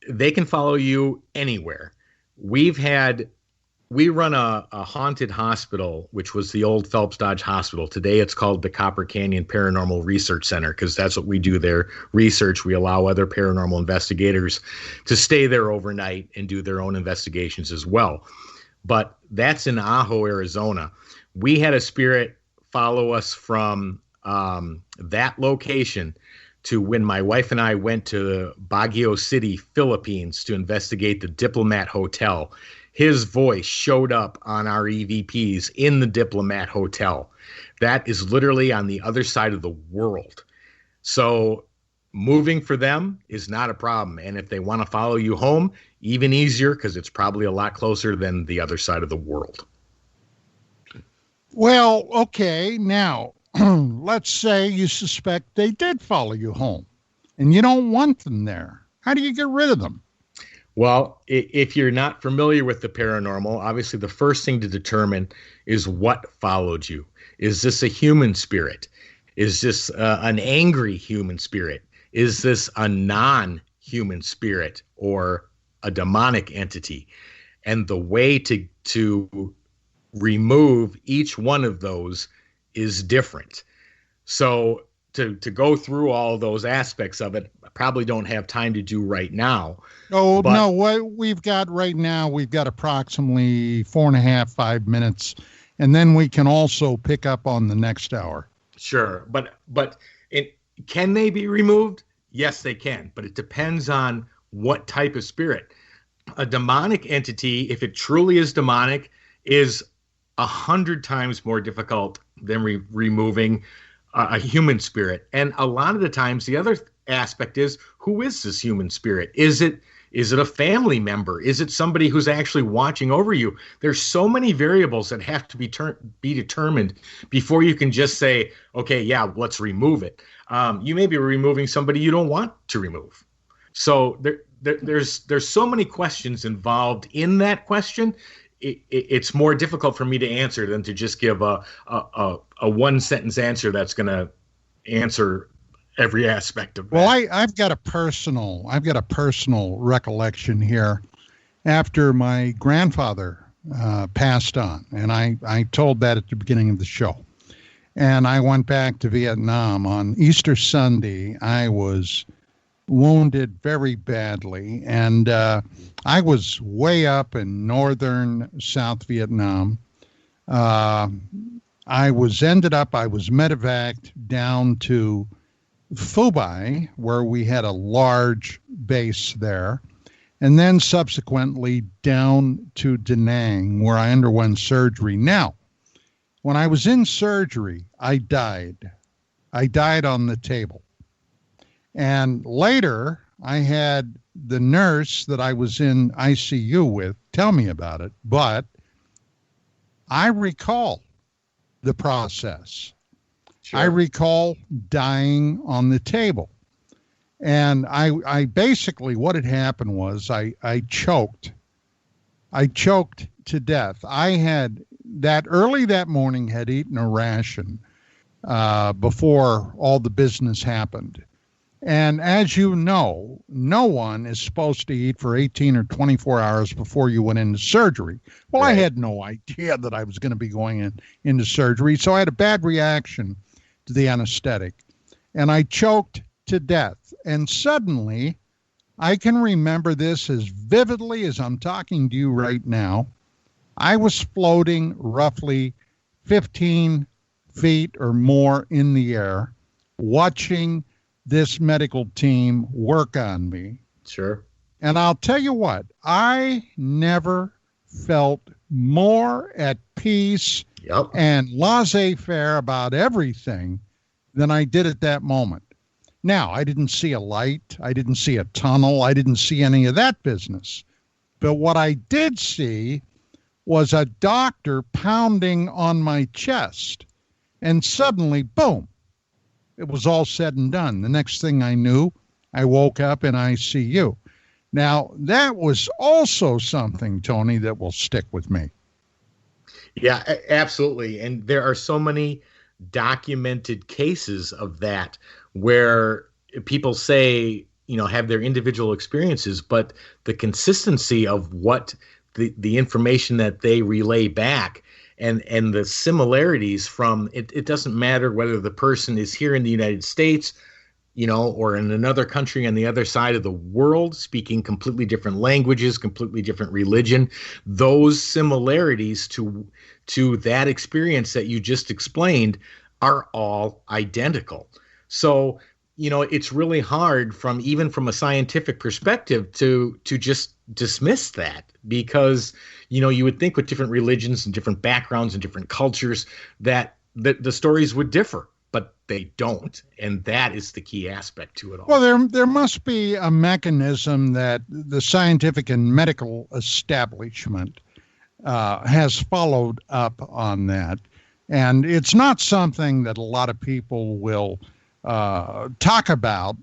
they can follow you anywhere. We run a haunted hospital, which was the old Phelps Dodge Hospital. Today it's called the Copper Canyon Paranormal Research Center, because that's what we do there. Research. We allow other paranormal investigators to stay there overnight and do their own investigations as well. But that's in Ajo, Arizona. We had a spirit follow us from that location to when my wife and I went to Baguio City, Philippines, to investigate the Diplomat Hotel. His voice showed up on our EVPs in the Diplomat Hotel. That is literally on the other side of the world. So moving for them is not a problem. And if they want to follow you home, even easier, because it's probably a lot closer than the other side of the world. Well, okay. Now, let's say you suspect they did follow you home and you don't want them there. How do you get rid of them? Well, if you're not familiar with the paranormal, obviously the first thing to determine is what followed you. Is this a human spirit? Is this an angry human spirit? Is this a non-human spirit or a demonic entity? And the way to remove each one of those is different. So to go through all those aspects of it, I probably don't have time to do right now. Oh, no, what we've got right now, we've got approximately 4.5, 5 minutes, and then we can also pick up on the next hour. Sure. But can they be removed? Yes, they can, but it depends on what type of spirit. A demonic entity, if it truly is demonic, is 100 times more difficult than removing a human spirit. And a lot of the times, the other aspect is, who is this human spirit? Is it a family member? Is it somebody who's actually watching over you? There's so many variables that have to be determined before you can just say, okay, yeah, let's remove it. You may be removing somebody you don't want to remove. So there's so many questions involved in that question. It's more difficult for me to answer than to just give a one sentence answer that's going to answer every aspect of that. Well, I've got a personal recollection here after my grandfather passed on, and I told that at the beginning of the show. And I went back to Vietnam on Easter Sunday. I was wounded very badly, and I was way up in northern South Vietnam. I was medevaced down to Phu Bai, where we had a large base there, and then subsequently down to Da Nang, where I underwent surgery. Now, when I was in surgery, I died. I died on the table. And later, I had the nurse that I was in ICU with tell me about it, but I recall the process. Sure. I recall dying on the table. And I basically, what had happened was I choked. I choked to death. I had early that morning had eaten a ration before all the business happened. And as you know, no one is supposed to eat for 18 or 24 hours before you went into surgery. Well, right. I had no idea that I was going to be going into surgery, so I had a bad reaction to the anesthetic. And I choked to death. And suddenly, I can remember this as vividly as I'm talking to you right now. I was floating roughly 15 feet or more in the air, watching this medical team work on me. Sure. And I'll tell you what, I never felt more at peace and laissez-faire about everything than I did at that moment. Now, I didn't see a light. I didn't see a tunnel. I didn't see any of that business. But what I did see was a doctor pounding on my chest. And suddenly, boom, it was all said and done. The next thing I knew, I woke up in ICU. Now, that was also something, Tony, that will stick with me. Yeah, absolutely. And there are so many documented cases of that where people say, have their individual experiences, but the consistency of what the information that they relay back and the similarities from it doesn't matter whether the person is here in the United States, or in another country on the other side of the world, speaking completely different languages, completely different religion. Those similarities to that experience that you just explained are all identical. So, it's really hard even from a scientific perspective to just dismiss that, because, you would think with different religions and different backgrounds and different cultures that the stories would differ. But they don't, and that is the key aspect to it all. Well, there must be a mechanism that the scientific and medical establishment has followed up on that, and it's not something that a lot of people will talk about,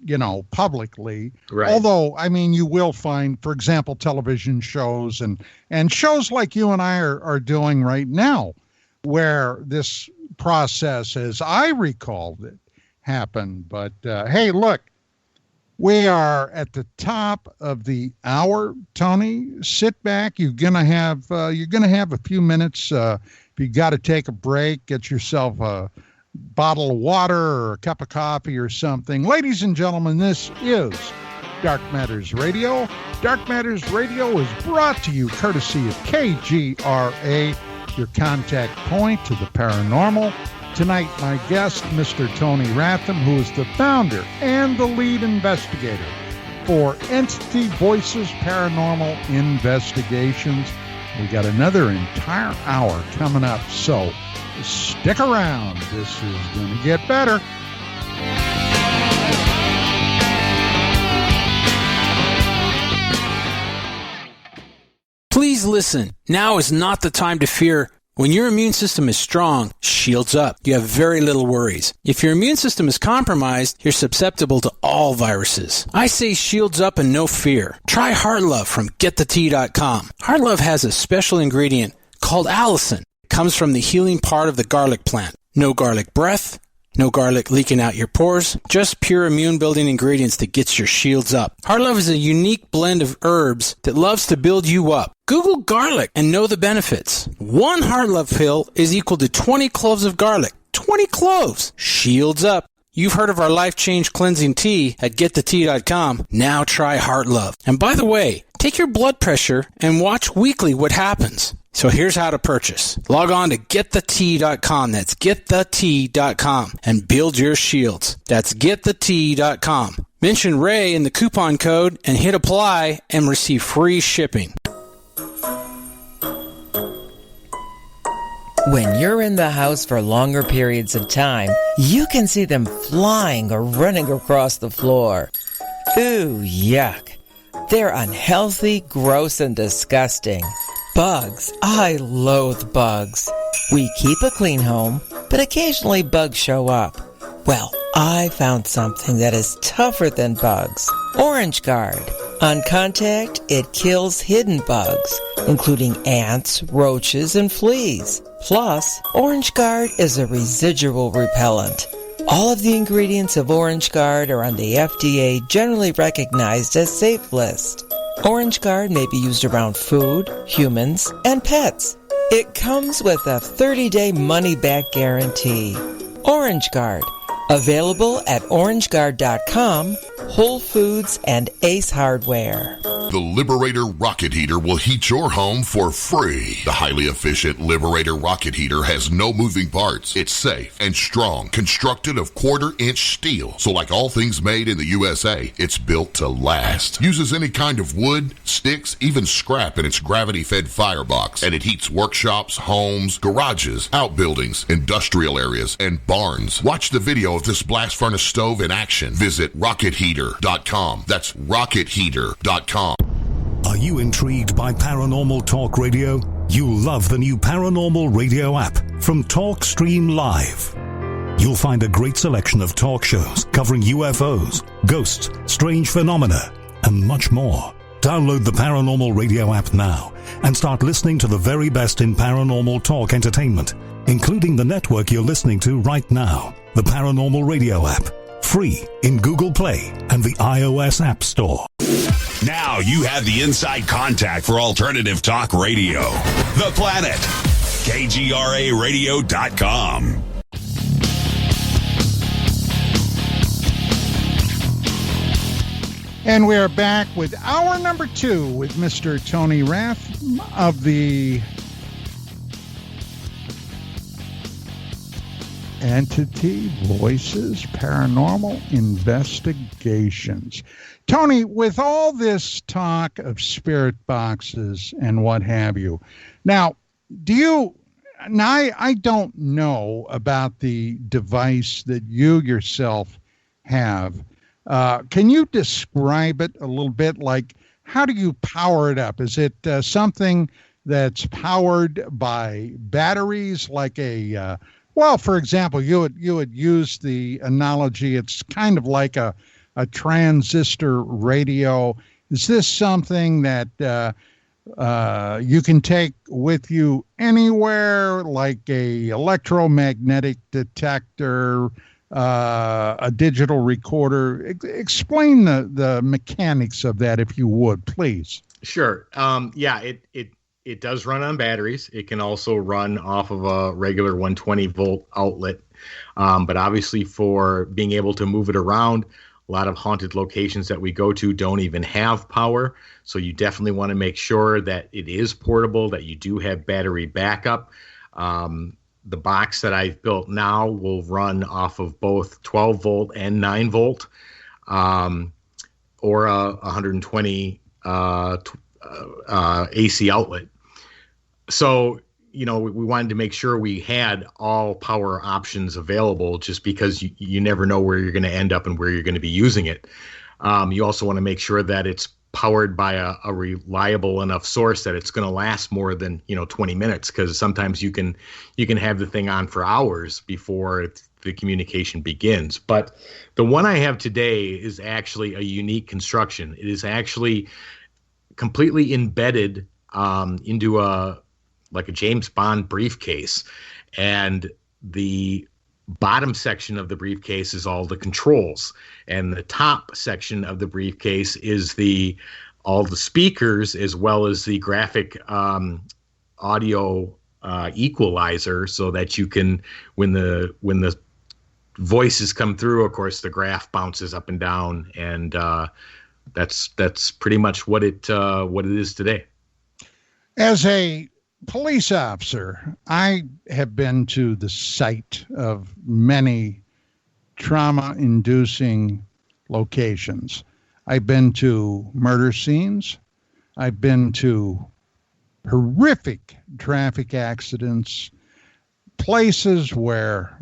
publicly. Right. Although, you will find, for example, television shows and shows like you and I are doing right now, where this process, as I recalled it, happened. But hey, look, we are at the top of the hour. Tony, sit back. You're gonna have a few minutes. If you got to take a break, get yourself a bottle of water or a cup of coffee or something. Ladies and gentlemen, this is Dark Matters Radio. Dark Matters Radio is brought to you courtesy of KGRA, your contact point to the paranormal. Tonight, my guest, Mr. Tony Rathman, who is the founder and the lead investigator for Entity Voices Paranormal Investigations. We got another entire hour coming up, so stick around. This is going to get better. Please listen. Now is not the time to fear. When your immune system is strong, shields up. You have very little worries. If your immune system is compromised, you're susceptible to all viruses. I say shields up and no fear. Try Heart Love from GetTheTea.com. Heart Love has a special ingredient called allicin. It comes from the healing part of the garlic plant. No garlic breath, no garlic leaking out your pores, just pure immune-building ingredients that gets your shields up. Heart Love is a unique blend of herbs that loves to build you up. Google garlic and know the benefits. One Heart Love pill is equal to 20 cloves of garlic. 20 cloves! Shields up. You've heard of our Life Change Cleansing Tea at GetTheTea.com. Now try Heart Love. And by the way, take your blood pressure and watch weekly what happens. So here's how to purchase. Log on to GetTheTea.com. That's GetTheTea.com and build your shields. That's GetTheTea.com. Mention Ray in the coupon code and hit apply and receive free shipping. When you're in the house for longer periods of time, you can see them flying or running across the floor. Ooh, yuck. They're unhealthy, gross, and disgusting. Bugs. I loathe bugs. We keep a clean home, but occasionally bugs show up. Well, I found something that is tougher than bugs. Orange Guard. On contact, it kills hidden bugs, including ants, roaches, and fleas. Plus, Orange Guard is a residual repellent. All of the ingredients of Orange Guard are on the FDA generally recognized as safe list. Orange Guard may be used around food, humans, and pets. It comes with a 30-day money-back guarantee. Orange Guard. Available at orangeguard.com, Whole Foods, and Ace Hardware. The Liberator Rocket Heater will heat your home for free. The highly efficient Liberator Rocket Heater has no moving parts. It's safe and strong, constructed of quarter-inch steel. So like all things made in the USA, it's built to last. Uses any kind of wood, sticks, even scrap in its gravity-fed firebox. And it heats workshops, homes, garages, outbuildings, industrial areas, and barns. Watch the video of this blast furnace stove in action. Visit RocketHeater.com. That's RocketHeater.com. Are you intrigued by Paranormal Talk Radio? You'll love the new Paranormal Radio app from TalkStream Live. You'll find a great selection of talk shows covering UFOs, ghosts, strange phenomena, and much more. Download the Paranormal Radio app now and start listening to the very best in paranormal talk entertainment, including the network you're listening to right now. The Paranormal Radio app, free in Google Play and the iOS App Store. Now you have the inside contact for alternative talk radio. The Planet. KGRAradio.com. And we are back with hour number 2 with Mr. Tony Rath of the Entity Voices Paranormal Investigations. Tony, with all this talk of spirit boxes and what have you, now, I don't know about the device that you yourself have. Can you describe it a little bit? Like, how do you power it up? Is it something that's powered by batteries, like well, for example, you would use the analogy, it's kind of like a transistor radio. Is this something that you can take with you anywhere, like a electromagnetic detector, a digital recorder? Explain the mechanics of that, if you would, please. Sure. It does run on batteries. It can also run off of a regular 120 volt outlet. But obviously, for being able to move it around, a lot of haunted locations that we go to don't even have power. So you definitely want to make sure that it is portable, that you do have battery backup. The box that I've built now will run off of both 12 volt and 9 volt, or a 120 AC outlet. So, we wanted to make sure we had all power options available, just because you never know where you're going to end up and where you're going to be using it. You also want to make sure that it's powered by a reliable enough source that it's going to last more than 20 minutes, because sometimes you can have the thing on for hours before the communication begins. But the one I have today is actually a unique construction. It is actually completely embedded into a James Bond briefcase, and the bottom section of the briefcase is all the controls, and the top section of the briefcase is all the speakers, as well as the graphic audio equalizer, so that you can, when the voices come through, of course the graph bounces up and down, and that's pretty much what it is today. As a police officer, I have been to the site of many trauma-inducing locations. I've been to murder scenes. I've been to horrific traffic accidents, places where,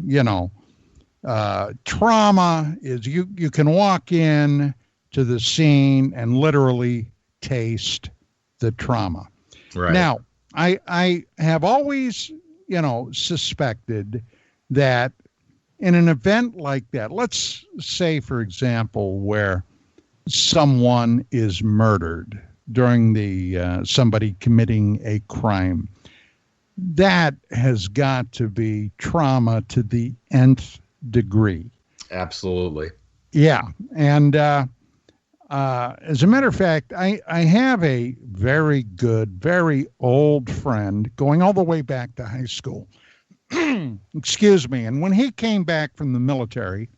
trauma is, you can walk in to the scene and literally taste the trauma. Right. Now, I have always, suspected that in an event like that, let's say, for example, where someone is murdered during somebody committing a crime, that has got to be trauma to the nth degree. Absolutely. Yeah. And as a matter of fact, I have a very good, very old friend going all the way back to high school. Excuse me. And when he came back from the military,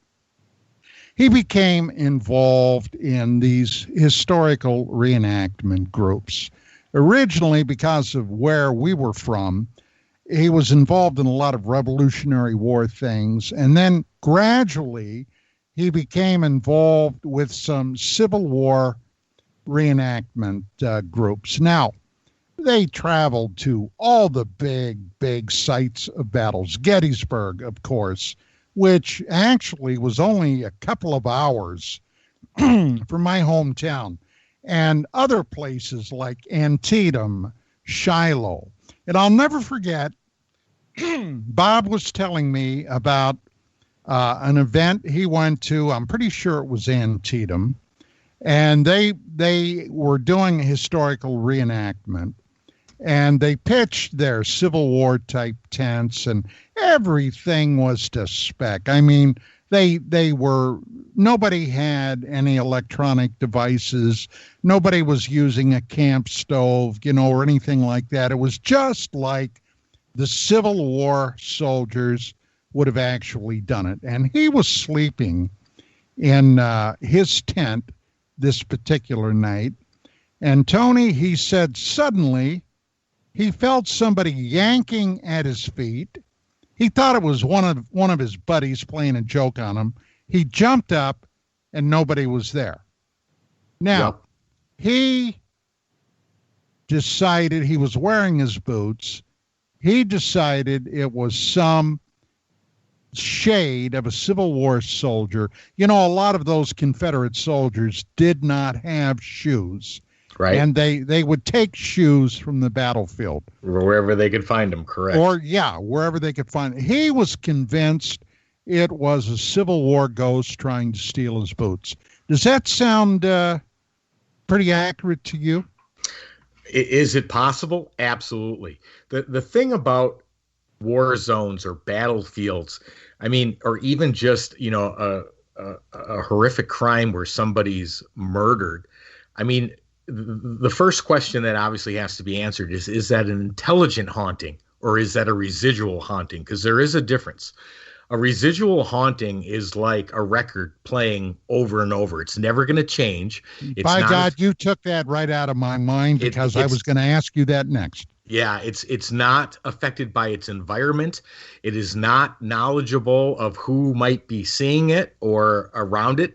he became involved in these historical reenactment groups. Originally, because of where we were from, he was involved in a lot of Revolutionary War things. And then gradually, he became involved with some Civil War reenactment groups. Now, they traveled to all the big sites of battles. Gettysburg, of course, which actually was only a couple of hours from my hometown, and other places like Antietam, Shiloh. And I'll never forget, Bob was telling me about an event he went to. I'm pretty sure it was Antietam. And they were doing a historical reenactment, and they pitched their Civil War type tents, and everything was to spec. I mean, nobody had any electronic devices. Nobody was using a camp stove, or anything like that. It was just like the Civil War soldiers would have actually done it. And he was sleeping in his tent this particular night. And Tony, he said, suddenly he felt somebody yanking at his feet. He thought it was one of his buddies playing a joke on him. He jumped up and nobody was there. Now, he decided, he was wearing his boots. He decided it was some shade of a Civil War soldier. A lot of those Confederate soldiers did not have shoes. Right. And they would take shoes from the battlefield. Wherever they could find them, correct. Or, wherever they could find them. He was convinced it was a Civil War ghost trying to steal his boots. Does that sound pretty accurate to you? Is it possible? Absolutely. The thing about war zones or battlefields, I mean, or even just, a horrific crime where somebody's murdered. I mean, the first question that obviously has to be answered is that an intelligent haunting or is that a residual haunting? Because there is a difference. A residual haunting is like a record playing over and over. It's never going to change. By God, you took that right out of my mind because I was going to ask you that next. Yeah, it's not affected by its environment. It is not knowledgeable of who might be seeing it or around it.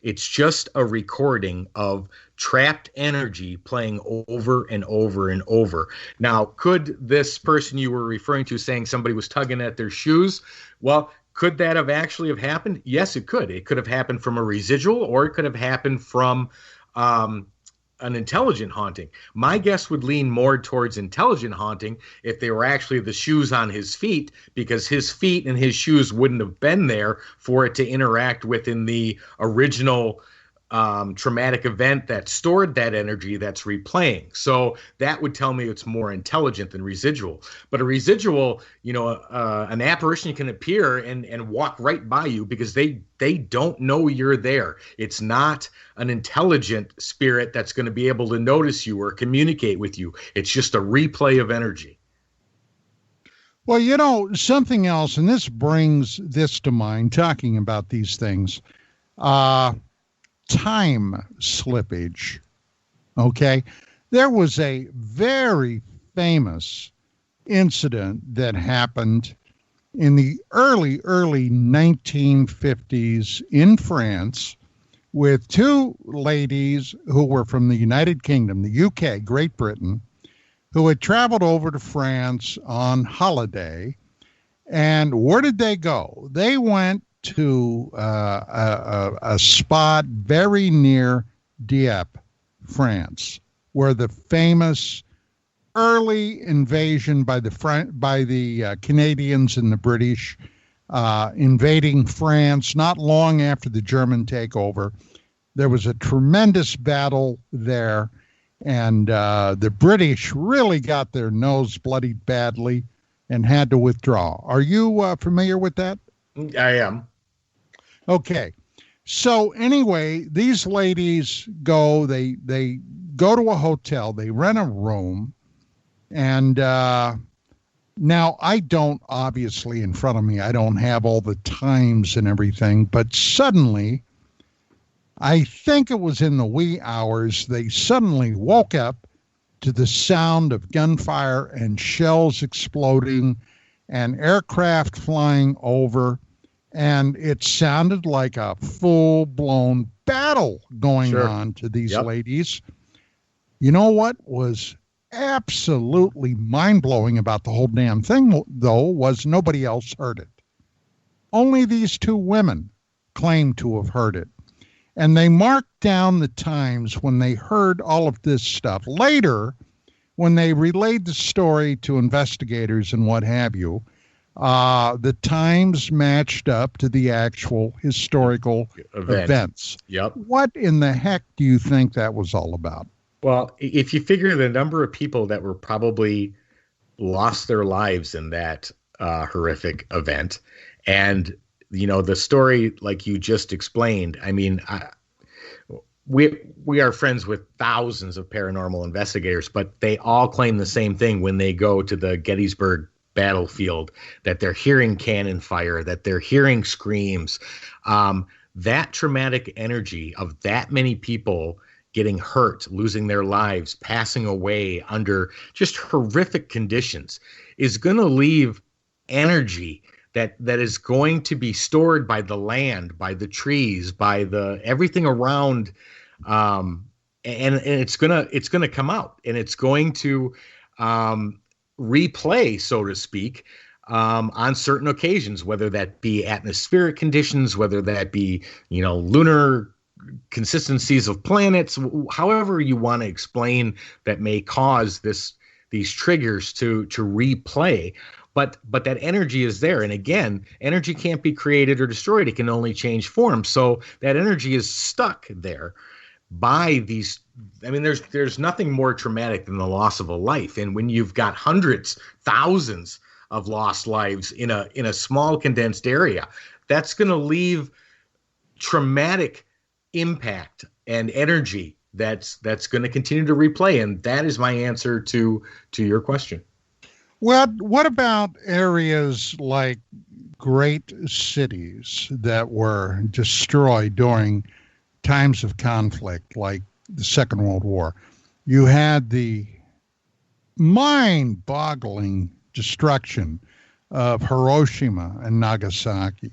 It's just a recording of trapped energy playing over and over and over. Now, could this person you were referring to saying somebody was tugging at their shoes? Well, could that have actually have happened? Yes, it could. It could have happened from a residual, or it could have happened from an intelligent haunting. My guess would lean more towards intelligent haunting if they were actually the shoes on his feet, because his feet and his shoes wouldn't have been there for it to interact with in the original traumatic event that stored that energy that's replaying. So that would tell me it's more intelligent than residual. But a residual, an apparition can appear and walk right by you because they don't know you're there. It's not an intelligent spirit that's going to be able to notice you or communicate with you. It's just a replay of energy. Well, something else, and this brings this to mind, talking about these things. Time slippage. Okay. There was a very famous incident that happened in the early 1950s in France with two ladies who were from the United Kingdom, the UK, Great Britain, who had traveled over to France on holiday. And where did they go? They went to a spot very near Dieppe, France, where the famous early invasion by the Canadians and the British invading France not long after the German takeover. There was a tremendous battle there, and the British really got their nose bloodied badly and had to withdraw. Are you familiar with that? I am. Okay. So anyway, these ladies go, they go to a hotel, they rent a room, and now I don't, obviously in front of me, I don't have all the times and everything, but suddenly, I think it was in the wee hours, they suddenly woke up to the sound of gunfire and shells exploding and aircraft flying over. And it sounded like a full-blown battle going on to these ladies. You know what was absolutely mind-blowing about the whole damn thing, though, was nobody else heard it. Only these two women claimed to have heard it. And they marked down the times when they heard all of this stuff. Later, when they relayed the story to investigators and what have you, The times matched up to the actual historical events. Yep. What in the heck do you think that was all about? Well, if you figure the number of people that were probably lost their lives in that horrific event, and the story like you just explained, I mean, we are friends with thousands of paranormal investigators, but they all claim the same thing when they go to the Gettysburg battlefield, that they're hearing cannon fire, that they're hearing screams. That traumatic energy of that many people getting hurt, losing their lives, passing away under just horrific conditions is going to leave energy that is going to be stored by the land, by the trees, by the everything around, and it's gonna come out, and it's going to replay, so to speak, on certain occasions, whether that be atmospheric conditions, whether that be lunar consistencies of planets, however you want to explain that may cause these triggers to replay. But that energy is there. And again, energy can't be created or destroyed. It can only change form. So that energy is stuck there by these. I mean, there's nothing more traumatic than the loss of a life. And when you've got hundreds, thousands of lost lives in a small condensed area, that's going to leave traumatic impact and energy that's going to continue to replay. And that is my answer to your question. Well, what about areas like great cities that were destroyed during times of conflict, like the Second World War? You had the mind-boggling destruction of Hiroshima and Nagasaki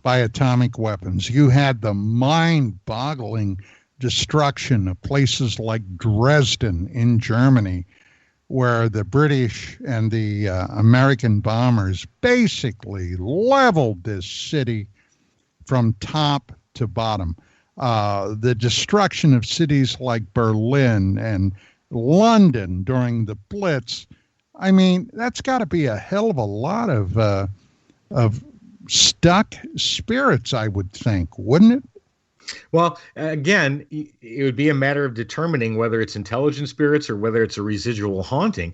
by atomic weapons. You had the mind-boggling destruction of places like Dresden in Germany, where the British and the American bombers basically leveled this city from top to bottom. The destruction of cities like Berlin and London during the Blitz. I mean, that's got to be a hell of a lot of stuck spirits, I would think, wouldn't it? Well, again, it would be a matter of determining whether it's intelligent spirits or whether it's a residual haunting.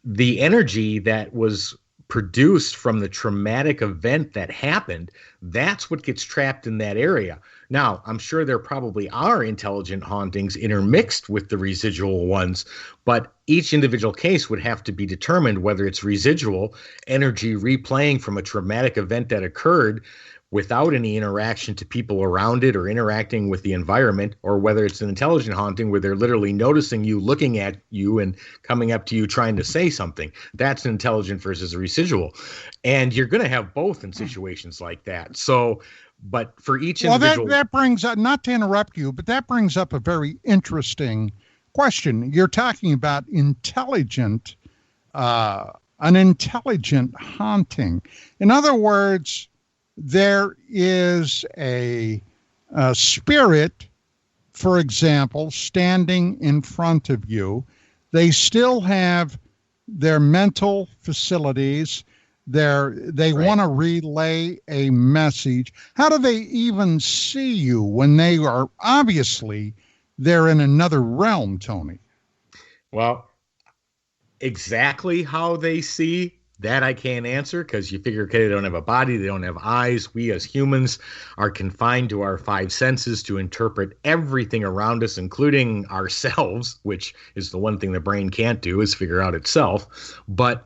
The energy that was produced from the traumatic event that happened, that's what gets trapped in that area. Now, I'm sure there probably are intelligent hauntings intermixed with the residual ones, but each individual case would have to be determined whether it's residual energy replaying from a traumatic event that occurred without any interaction to people around it or interacting with the environment, or whether it's an intelligent haunting where they're literally noticing you, looking at you, and coming up to you trying to say something. That's an intelligent versus a residual. And you're going to have both in situations like that. So, but for each individual... Well, that brings up, not to interrupt you, but that brings up a very interesting question. You're talking about an intelligent haunting. In other words, there is a spirit, for example, standing in front of you. They still have their mental facilities. They want to relay a message. How do they even see you when they are obviously they're in another realm, Tony? Well, exactly how they see that I can't answer, because you figure, okay, they don't have a body, they don't have eyes. We as humans are confined to our five senses to interpret everything around us, including ourselves, which is the one thing the brain can't do, is figure out itself. But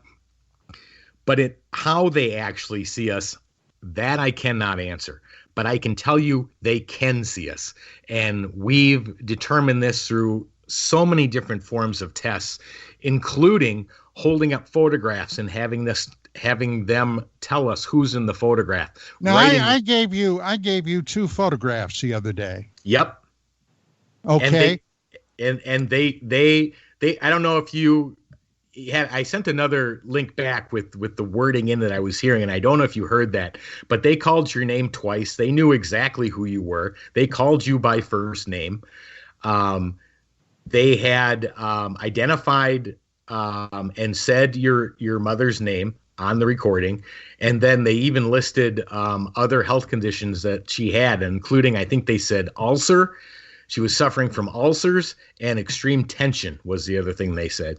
how they actually see us, that I cannot answer. But I can tell you they can see us. And we've determined this through so many different forms of tests, including holding up photographs and having them tell us who's in the photograph. Now, I gave you two photographs the other day. Yep. Okay. And they I don't know if you had, I sent another link back with the wording in that I was hearing, and I don't know if you heard that, but they called your name twice. They knew exactly who you were. They called you by first name. They had identified and said your mother's name, on the recording. And then they even listed other health conditions that she had, including, I think they said ulcer. She was suffering from ulcers, and extreme tension was the other thing they said.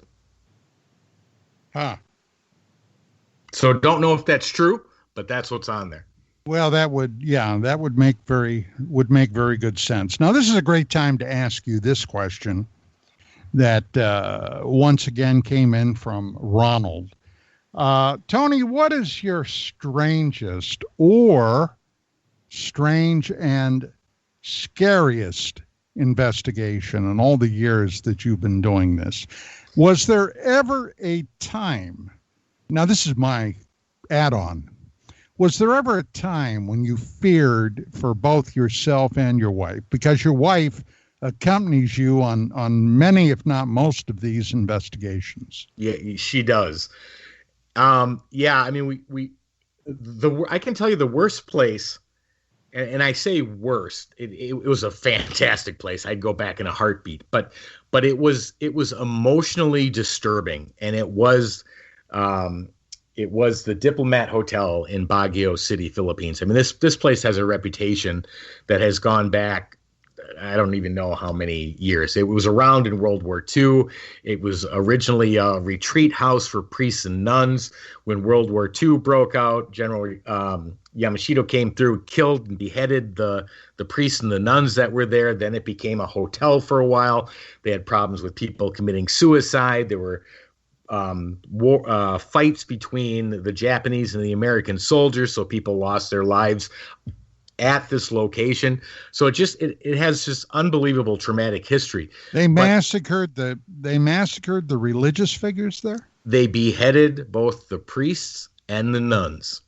Huh. So don't know if that's true, but that's what's on there. Well, that would make very good sense. Now, this is a great time to ask you this question that once again came in from Ronald. Tony, what is your strangest or strange and scariest investigation in all the years that you've been doing this? Was there ever a time, now this is my add-on, was there ever a time when you feared for both yourself and your wife? Because your wife accompanies you on many, if not most, of these investigations. Yeah, she does. Yeah, I mean, I can tell you the worst place, and I say worst, it was a fantastic place. I'd go back in a heartbeat, but it was emotionally disturbing, and it was the Diplomat Hotel in Baguio City, Philippines. I mean, this place has a reputation that has gone back, I don't even know how many years. It was around in World War II. It was originally a retreat house for priests and nuns. When World War II broke out, General Yamashita came through, killed and beheaded the priests and the nuns that were there. Then it became a hotel for a while. They had problems with people committing suicide. There were fights between the Japanese and the American soldiers, so people lost their lives at this location. So it has just unbelievable traumatic history. They massacred the religious figures there? They beheaded both the priests and the nuns.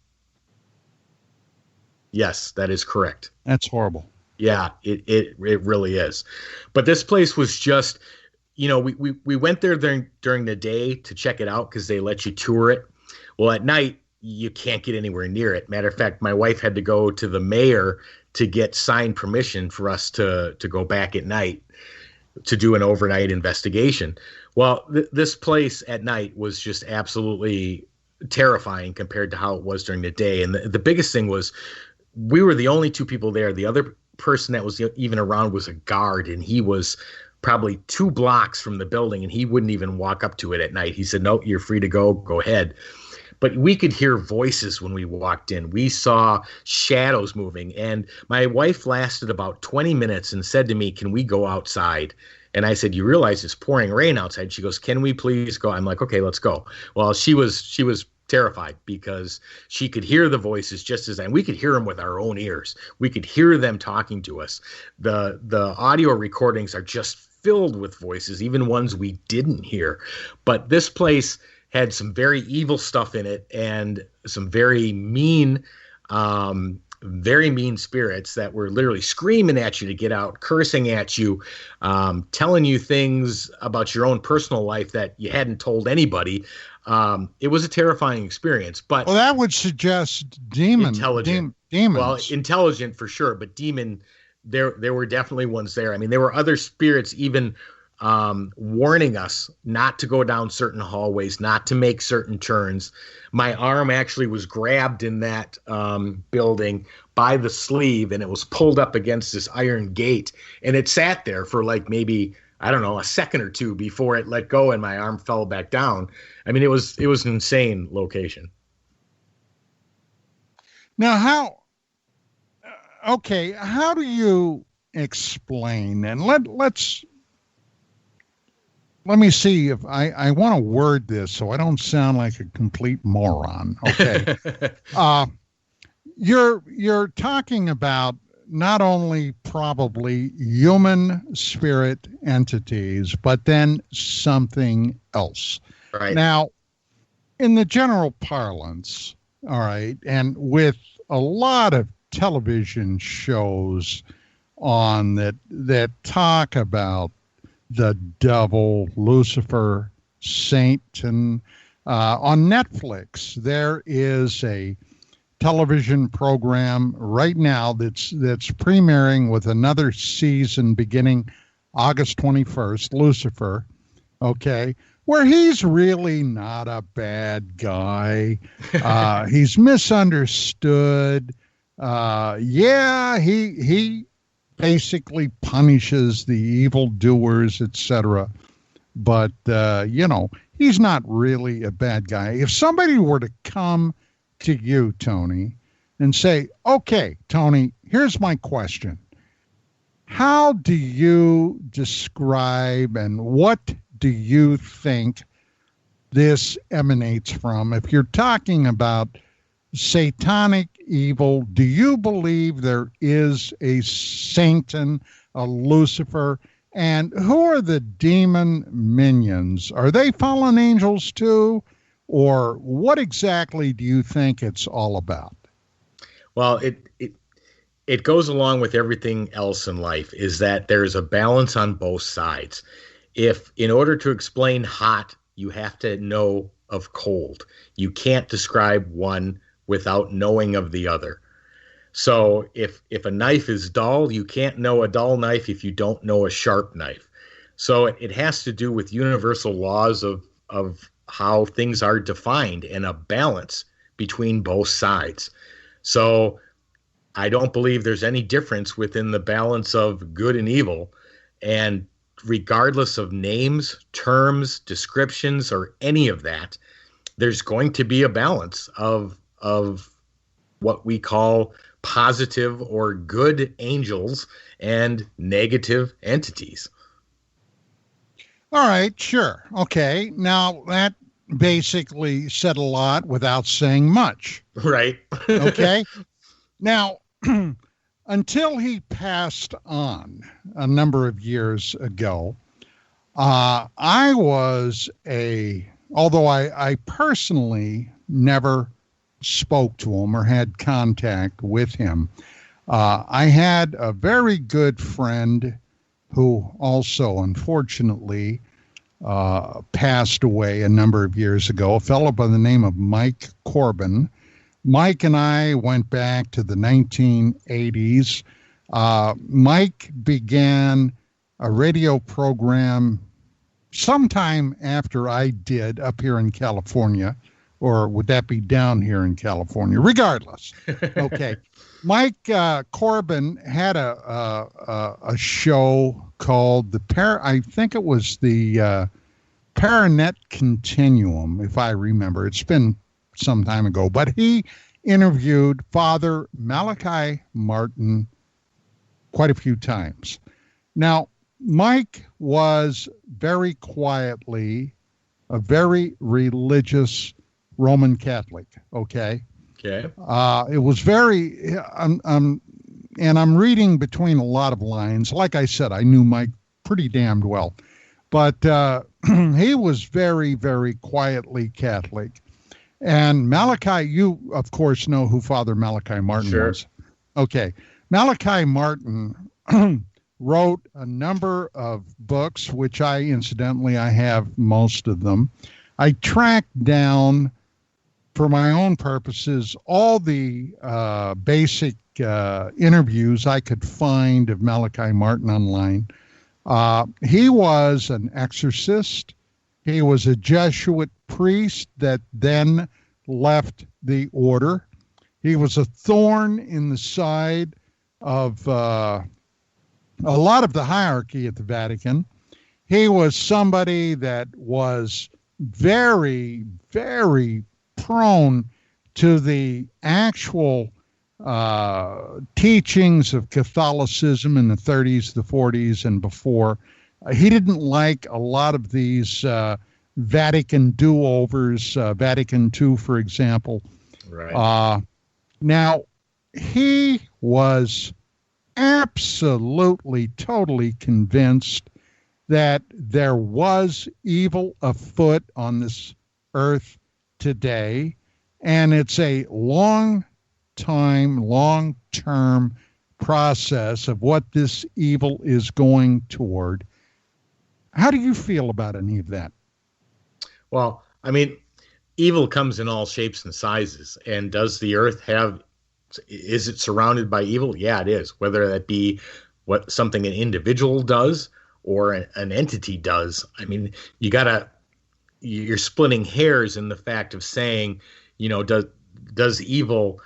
Yes, that is correct. That's horrible. Yeah, it really is. But this place was just, we went there during the day to check it out because they let you tour it. Well, at night, you can't get anywhere near it. Matter of fact, my wife had to go to the mayor to get signed permission for us to go back at night to do an overnight investigation. Well, this place at night was just absolutely terrifying compared to how it was during the day. And the biggest thing was we were the only two people there. The other person that was even around was a guard, and he was probably 2 blocks from the building, and he wouldn't even walk up to it at night. He said, "No, you're free to go ahead." But we could hear voices when we walked in. We saw shadows moving. And my wife lasted about 20 minutes and said to me, "Can we go outside?" And I said, "You realize it's pouring rain outside." She goes, "Can we please go?" I'm like, "Okay, let's go." Well, she was terrified because she could hear the voices just as we could hear them with our own ears. We could hear them talking to us. The audio recordings are just filled with voices, even ones we didn't hear. But this place had some very evil stuff in it and some very mean spirits that were literally screaming at you to get out, cursing at you, telling you things about your own personal life that you hadn't told anybody. It was a terrifying experience. But that would suggest demons. Demons. Well, intelligent for sure, but demon. There were definitely ones there. I mean, there were other spirits even warning us not to go down certain hallways, not to make certain turns. My arm actually was grabbed in that building by the sleeve, and it was pulled up against this iron gate, and it sat there for like maybe, I don't know, a second or two before it let go and my arm fell back down. I mean, it was an insane location. Now, how do you explain, and let me see if I want to word this so I don't sound like a complete moron. Okay. You're talking about not only probably human spirit entities, but then something else. Right. Now, in the general parlance, all right, and with a lot of television shows on that talk about the devil, Lucifer, Satan. On Netflix, there is a television program right now that's premiering with another season beginning August 21st, Lucifer, okay, where he's really not a bad guy. He's misunderstood. He basically punishes the evildoers, etc. But, he's not really a bad guy. If somebody were to come to you, Tony, and say, okay, Tony, here's my question. How do you describe and what do you think this emanates from? If you're talking about satanic evil, do you believe there is a Satan, a Lucifer? And who are the demon minions? Are they fallen angels too? Or what exactly do you think it's all about? Well, it goes along with everything else in life, is that there's a balance on both sides. If in order to explain hot, you have to know of cold. You can't describe one without knowing of the other. So if a knife is dull, you can't know a dull knife if you don't know a sharp knife. So it has to do with universal laws of how things are defined and a balance between both sides. So I don't believe there's any difference within the balance of good and evil. And regardless of names, terms, descriptions, or any of that, there's going to be a balance of what we call positive or good angels and negative entities. All right, sure. Okay. Now that basically said a lot without saying much. Right. Okay. Now, until he passed on a number of years ago, I was although I personally never spoke to him or had contact with him, I had a very good friend who also, unfortunately, passed away a number of years ago, a fellow by the name of Mike Corbin. Mike and I went back to the 1980s. Mike began a radio program sometime after I did up here in California, or would that be down here in California? Regardless. Okay. Mike Corbin had a show called I think it was the Paranet Continuum, if I remember. It's been some time ago, but he interviewed Father Malachi Martin quite a few times. Now, Mike was very quietly a very religious Roman Catholic. Okay. Okay. It was very, and I'm reading between a lot of lines. Like I said, I knew Mike pretty damned well, but he was very, very quietly Catholic. And Malachi, you of course know who Father Malachi Martin was. Okay. Malachi Martin wrote a number of books, which I have most of them. I tracked down, for my own purposes, all the basic interviews I could find of Malachi Martin online. He was an exorcist. He was a Jesuit priest that then left the order. He was a thorn in the side of a lot of the hierarchy at the Vatican. He was somebody that was very, very prone to the actual teachings of Catholicism in the 30s, the 40s, and before. He didn't like a lot of these Vatican do-overs, Vatican II, for example. Right. Now, he was absolutely, totally convinced that there was evil afoot on this earth today, and it's a long-term process of what this evil is going toward. How do you feel about any of that? Well, I mean, evil comes in all shapes and sizes. And does the earth is it surrounded by evil? Yeah, it is. Whether that be something an individual does or an entity does. I mean, you gotta you're splitting hairs in the fact of saying, does evil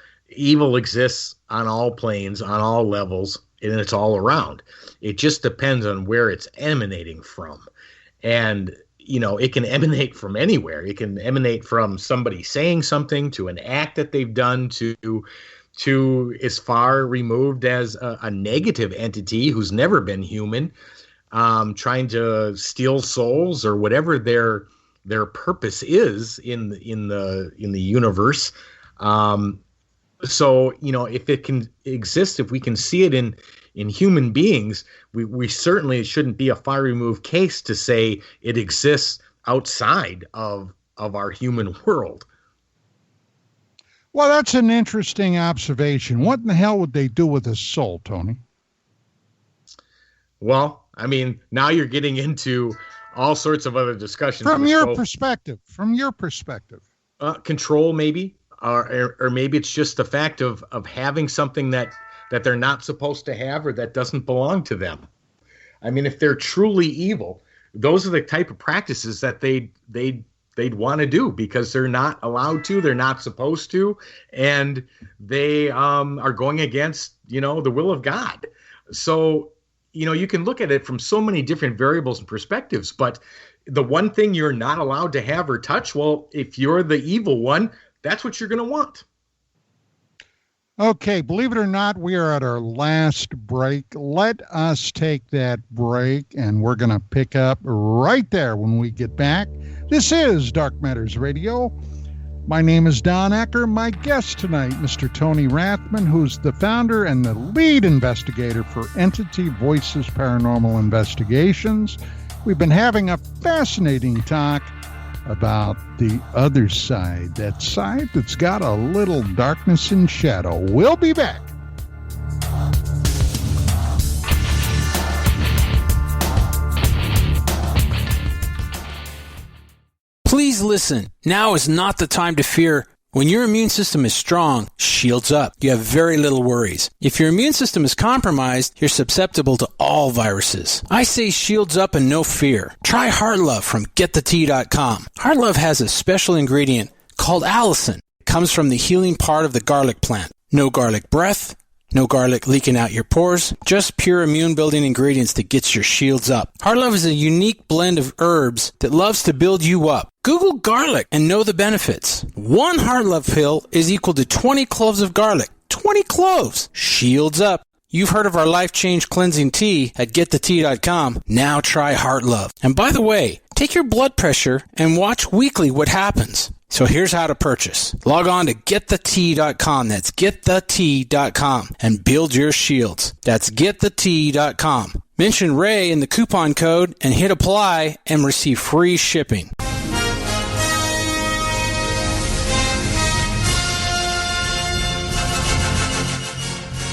exists on all planes, on all levels, and it's all around. It just depends on where it's emanating from. And, it can emanate from anywhere. It can emanate from somebody saying something, to an act that they've done, to as far removed as a negative entity who's never been human, trying to steal souls or whatever their purpose is in the universe. So, if it can exist, if we can see it in human beings, we certainly shouldn't be a far removed case to say it exists outside of our human world. Well, that's an interesting observation. What in the hell would they do with a soul, Tony? Well, I mean, now you're getting into all sorts of other discussions. From your perspective. Control, maybe. Or maybe it's just the fact of having something that they're not supposed to have, or that doesn't belong to them. I mean, if they're truly evil, those are the type of practices that they'd want to do, because they're not allowed to, they're not supposed to, and they are going against, the will of God. So, you can look at it from so many different variables and perspectives, but the one thing you're not allowed to have or touch, well, if you're the evil one, that's what you're going to want. Okay, believe it or not, we are at our last break. Let us take that break, and we're going to pick up right there when we get back. This is Dark Matters Radio. My name is Don Ecker. My guest tonight, Mr. Tony Rathman, who's the founder and the lead investigator for Entity Voices Paranormal Investigations. We've been having a fascinating talk about the other side, that side that's got a little darkness and shadow. We'll be back. Please listen. Now is not the time to fear. When your immune system is strong, shields up. You have very little worries. If your immune system is compromised, you're susceptible to all viruses. I say shields up and no fear. Try Heart Love from GetTheTea.com. Heart Love has a special ingredient called allicin. It comes from the healing part of the garlic plant. No garlic breath, no garlic leaking out your pores, just pure immune-building ingredients that gets your shields up. Heart Love is a unique blend of herbs that loves to build you up. Google garlic and know the benefits. One Heart Love pill is equal to 20 cloves of garlic. 20 cloves! Shields up. You've heard of our Life Change Cleansing Tea at GetTheTea.com. Now try Heart Love. And by the way, take your blood pressure and watch weekly what happens. So here's how to purchase. Log on to GetTheTea.com. That's GetTheTea.com and build your shields. That's GetTheTea.com. Mention Ray in the coupon code and hit apply and receive free shipping.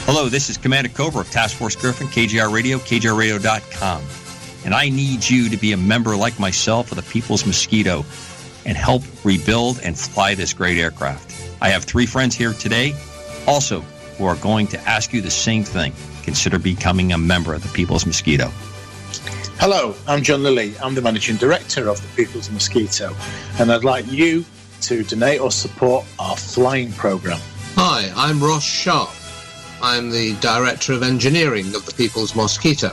Hello, this is Commander Cobra of Task Force Griffin, KJR Radio, KJRradio.com. And I need you to be a member like myself of the People's Mosquito and help rebuild and fly this great aircraft. I have 3 friends here today also who are going to ask you the same thing. Consider becoming a member of the People's Mosquito. Hello, I'm John Lilly. I'm the Managing Director of the People's Mosquito, and I'd like you to donate or support our flying program. Hi, I'm Ross Sharp. I'm the Director of Engineering of the People's Mosquito,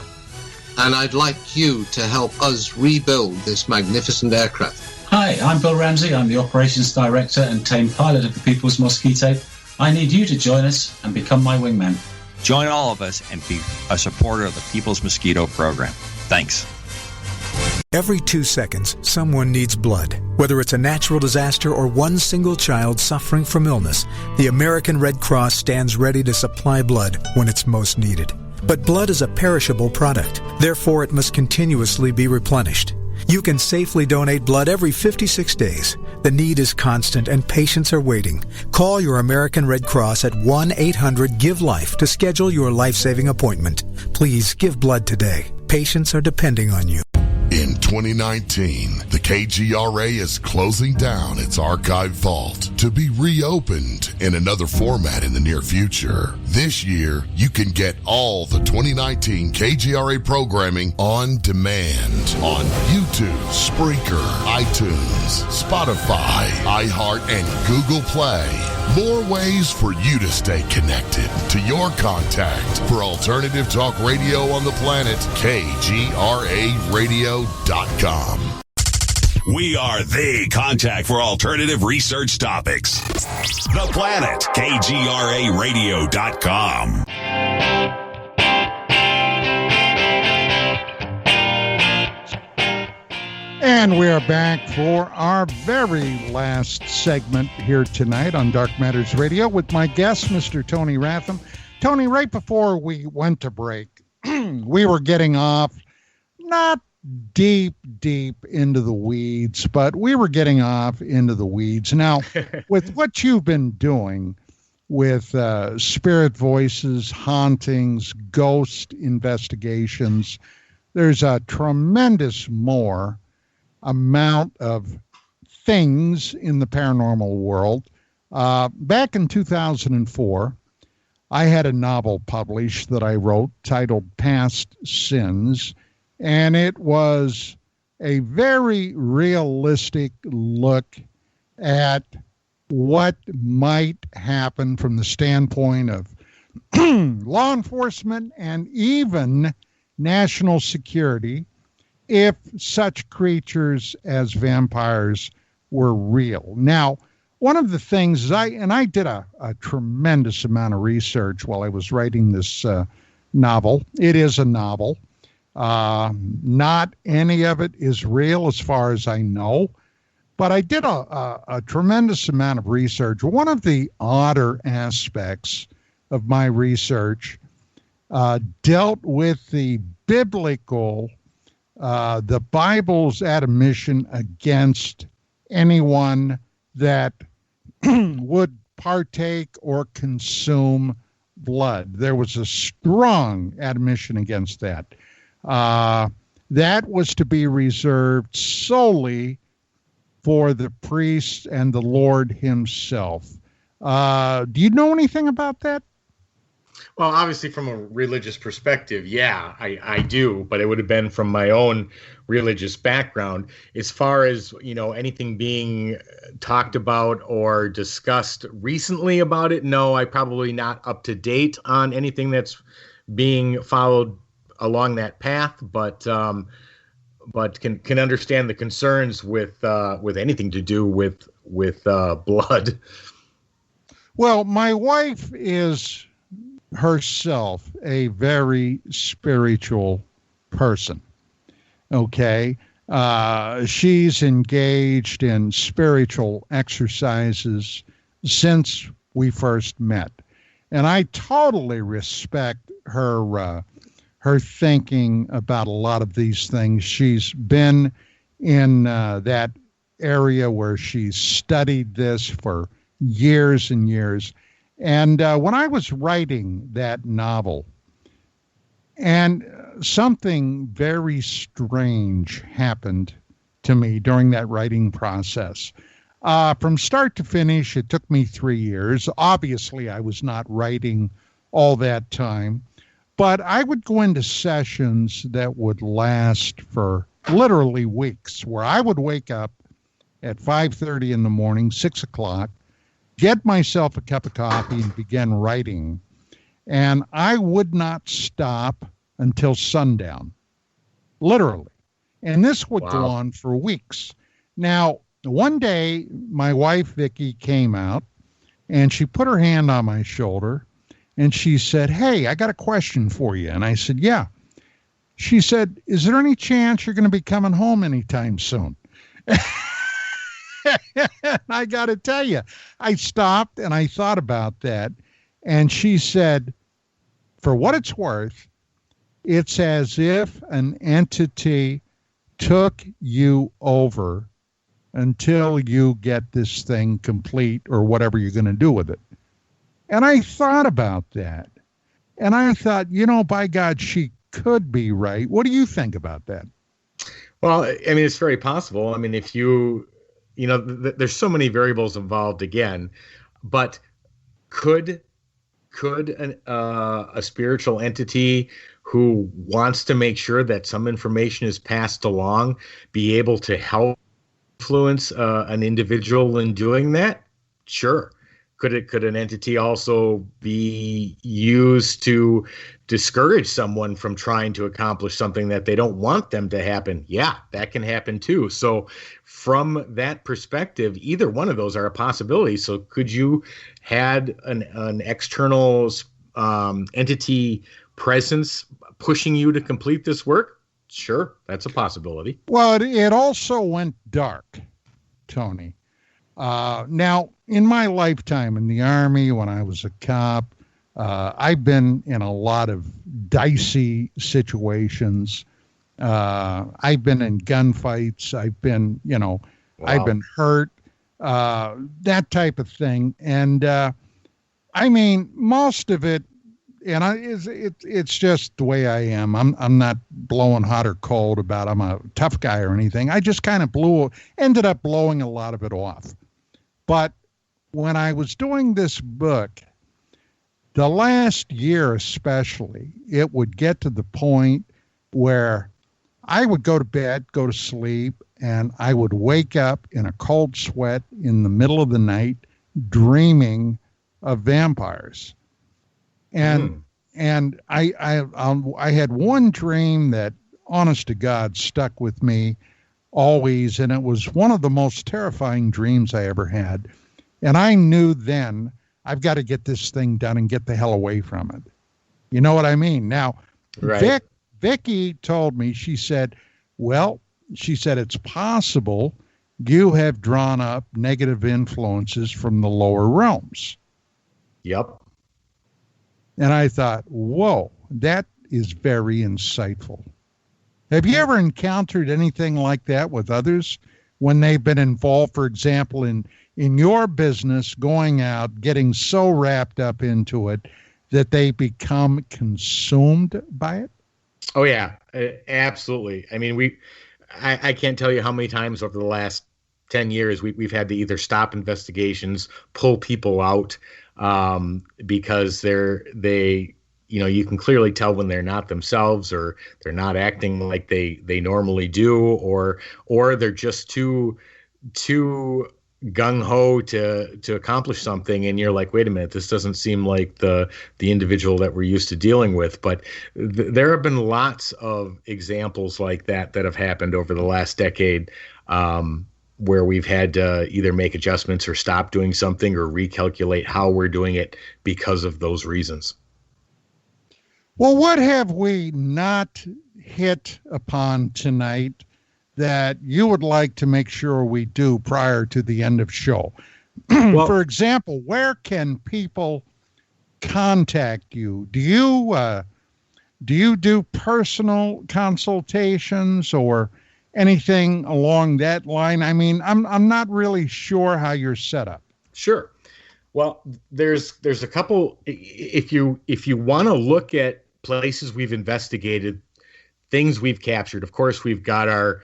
and I'd like you to help us rebuild this magnificent aircraft. Hi, I'm Bill Ramsey. I'm the Operations Director and Tame Pilot of the People's Mosquito. I need you to join us and become my wingman. Join all of us and be a supporter of the People's Mosquito program. Thanks. Every 2 seconds, someone needs blood. Whether it's a natural disaster or one single child suffering from illness, the American Red Cross stands ready to supply blood when it's most needed. But blood is a perishable product. Therefore, it must continuously be replenished. You can safely donate blood every 56 days. The need is constant and patients are waiting. Call your American Red Cross at 1-800-GIVE-LIFE to schedule your life-saving appointment. Please give blood today. Patients are depending on you. In 2019, the KGRA is closing down its archive vault to be reopened in another format in the near future. This year, you can get all the 2019 KGRA programming on demand on YouTube, Spreaker, iTunes, Spotify, iHeart, and Google Play. More ways for you to stay connected to your contact for alternative talk radio on the planet, KGRAradio.com. We are the contact for alternative research topics. The Planet, KGRAradio.com. And we are back for our very last segment here tonight on Dark Matters Radio with my guest, Mr. Tony Rathman. Tony, right before we went to break, we were getting off, not deep into the weeds, but we were getting off into the weeds. Now, with what you've been doing with spirit voices, hauntings, ghost investigations, there's a tremendous more amount of things in the paranormal world. Back in 2004, I had a novel published that I wrote titled Past Sins, and it was a very realistic look at what might happen from the standpoint of law enforcement and even national security if such creatures as vampires were real. Now, one of the things is I did a tremendous amount of research while I was writing this novel. It is a novel. Not any of it is real as far as I know, but I did a tremendous amount of research. One of the odder aspects of my research dealt with the biblical, the Bible's admonition against anyone that would partake or consume blood. There was a strong admonition against that. That was to be reserved solely for the priest and the Lord himself. Do you know anything about that? Well, obviously from a religious perspective, yeah, I do, but it would have been from my own religious background. As far as, anything being talked about or discussed recently about it, no, I'm probably not up to date on anything that's being followed along that path, but can understand the concerns with anything to do with blood. Well, my wife is herself a very spiritual person. Okay. She's engaged in spiritual exercises since we first met. And I totally respect her thinking about a lot of these things. She's been in that area where she's studied this for years and years. And when I was writing that novel, and something very strange happened to me during that writing process. From start to finish, it took me 3 years. Obviously, I was not writing all that time, but I would go into sessions that would last for literally weeks, where I would wake up at 5:30 in the morning, 6 o'clock, get myself a cup of coffee and begin writing. And I would not stop until sundown, literally. And this would go on for weeks. Now, one day, my wife, Vicki, came out and she put her hand on my shoulder and she said, "Hey, I got a question for you." And I said, "Yeah." She said, "Is there any chance you're going to be coming home anytime soon?" I got to tell you, I stopped and I thought about that. And she said, "For what it's worth, it's as if an entity took you over until you get this thing complete or whatever you're going to do with it." And I thought about that. And I thought, by God, she could be right. What do you think about that? Well, I mean, it's very possible. I mean, if there's so many variables involved again, but could a spiritual entity who wants to make sure that some information is passed along be able to help influence an individual in doing that? Sure. Could an entity also be used to discourage someone from trying to accomplish something that they don't want them to happen? Yeah, that can happen too. So from that perspective, either one of those are a possibility. So could you had an external entity presence pushing you to complete this work? Sure, that's a possibility. Well, it also went dark, Tony. Now, in my lifetime in the Army, when I was a cop, I've been in a lot of dicey situations. I've been in gunfights. I've been, Wow. I've been hurt, that type of thing. And I mean, most of it, and it's just the way I am. I'm not blowing hot or cold about I'm a tough guy or anything. I just kind of ended up blowing a lot of it off. But when I was doing this book, the last year especially, it would get to the point where I would go to bed, go to sleep, and I would wake up in a cold sweat in the middle of the night dreaming of vampires. And I had one dream that, honest to God, stuck with me always, and it was one of the most terrifying dreams I ever had. And I knew then I've got to get this thing done and get the hell away from it. You know what I mean? Now, right. Vicky told me, she said, it's possible you have drawn up negative influences from the lower realms. Yep. And I thought, whoa, that is very insightful. Have you ever encountered anything like that with others when they've been involved, for example, in your business, going out, getting so wrapped up into it that they become consumed by it? Oh, yeah, absolutely. I mean, I can't tell you how many times over the last 10 years we've had to either stop investigations, pull people out, because you can clearly tell when they're not themselves, or they're not acting like they normally do, or they're just too gung-ho to accomplish something, and you're like, wait a minute, this doesn't seem like the individual that we're used to dealing with. But there have been lots of examples like that have happened over the last decade, where we've had to either make adjustments or stop doing something or recalculate how we're doing it because of those reasons. Well, what have we not hit upon tonight that you would like to make sure we do prior to the end of show? Well, for example, where can people contact you? Do you do personal consultations or anything along that line? I mean, I'm not really sure how you're set up. Sure. Well, there's a couple. If you want to look at places we've investigated, things we've captured, of course, we've got our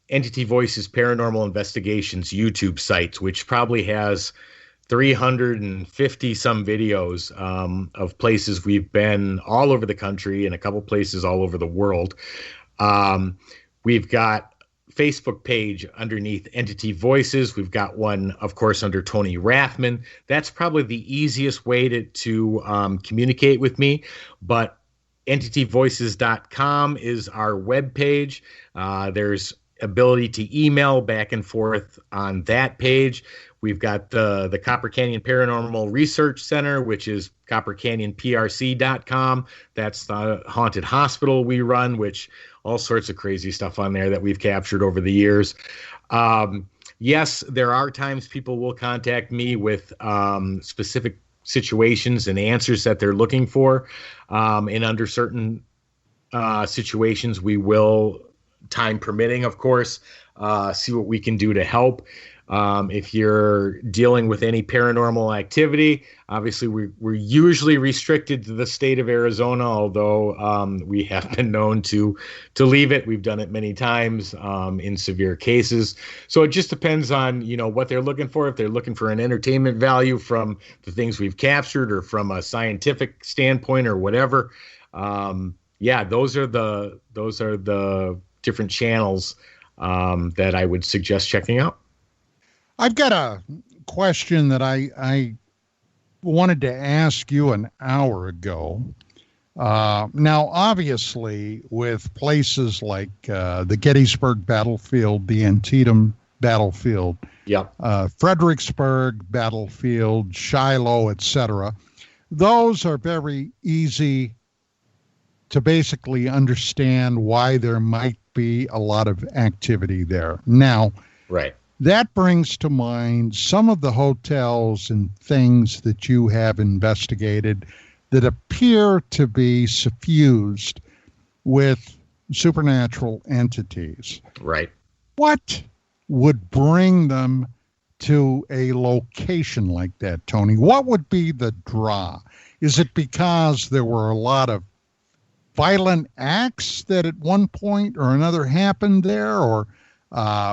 Entity Voices Paranormal Investigations YouTube sites, which probably has 350 some videos of places we've been all over the country and a couple places all over the world. We've got Facebook page underneath Entity Voices. We've got one, of course, under Tony Rathman. That's probably the easiest way to communicate with me. But entityvoices.com is our webpage. There's ability to email back and forth on that page. We've got the Copper Canyon Paranormal Research Center, which is coppercanyonprc.com. That's the haunted hospital we run, which all sorts of crazy stuff on there that we've captured over the years. Yes, there are times people will contact me with specific situations and answers that they're looking for. And under certain situations, we will, time permitting, of course, see what we can do to help. If you're dealing with any paranormal activity, obviously we're usually restricted to the state of Arizona, although we have been known to leave it. We've done it many times in severe cases. So it just depends on, what they're looking for. If they're looking for an entertainment value from the things we've captured or from a scientific standpoint or whatever. Those are the different channels that I would suggest checking out. I've got a question that I wanted to ask you an hour ago. Now, obviously, with places like the Gettysburg battlefield, the Antietam battlefield, Fredericksburg battlefield, Shiloh, etc., those are very easy to basically understand why there might be a lot of activity there. Now, right. That brings to mind some of the hotels and things that you have investigated that appear to be suffused with supernatural entities. Right. What would bring them to a location like that, Tony? What would be the draw? Is it because there were a lot of violent acts that at one point or another happened there, or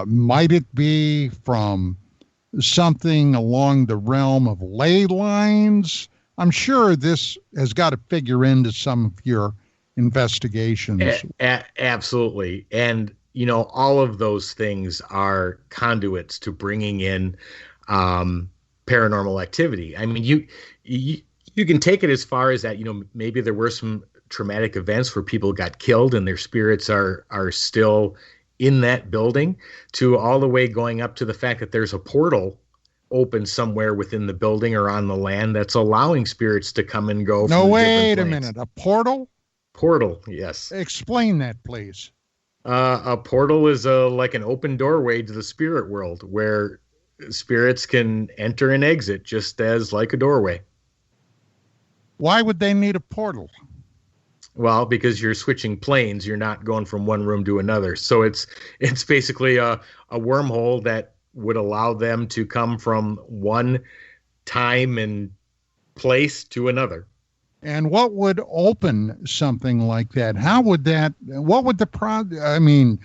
might it be from something along the realm of ley lines? I'm sure this has got to figure into some of your investigations. Absolutely. And, all of those things are conduits to bringing in paranormal activity. I mean, you can take it as far as that, maybe there were some traumatic events where people got killed and their spirits are still in that building, to all the way going up to the fact that there's a portal open somewhere within the building or on the land that's allowing spirits to come and go. No, wait a minute. A portal? Portal, yes. Explain that, please. A portal is like an open doorway to the spirit world where spirits can enter and exit just as like a doorway. Why would they need a portal? Well, because you're switching planes, you're not going from one room to another. So it's basically a wormhole that would allow them to come from one time and place to another. And what would open something like that? What would I mean,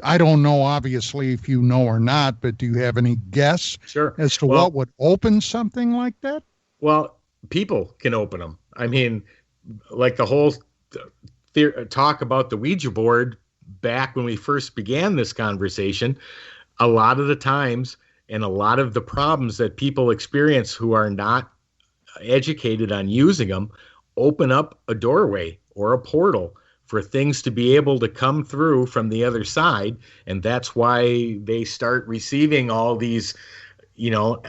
I don't know, obviously, if you know or not, but do you have any guess as to what would open something like that? Well, people can open them. I mean, like the whole talk about the Ouija board back when we first began this conversation, a lot of the times and a lot of the problems that people experience who are not educated on using them open up a doorway or a portal for things to be able to come through from the other side. And that's why they start receiving all these,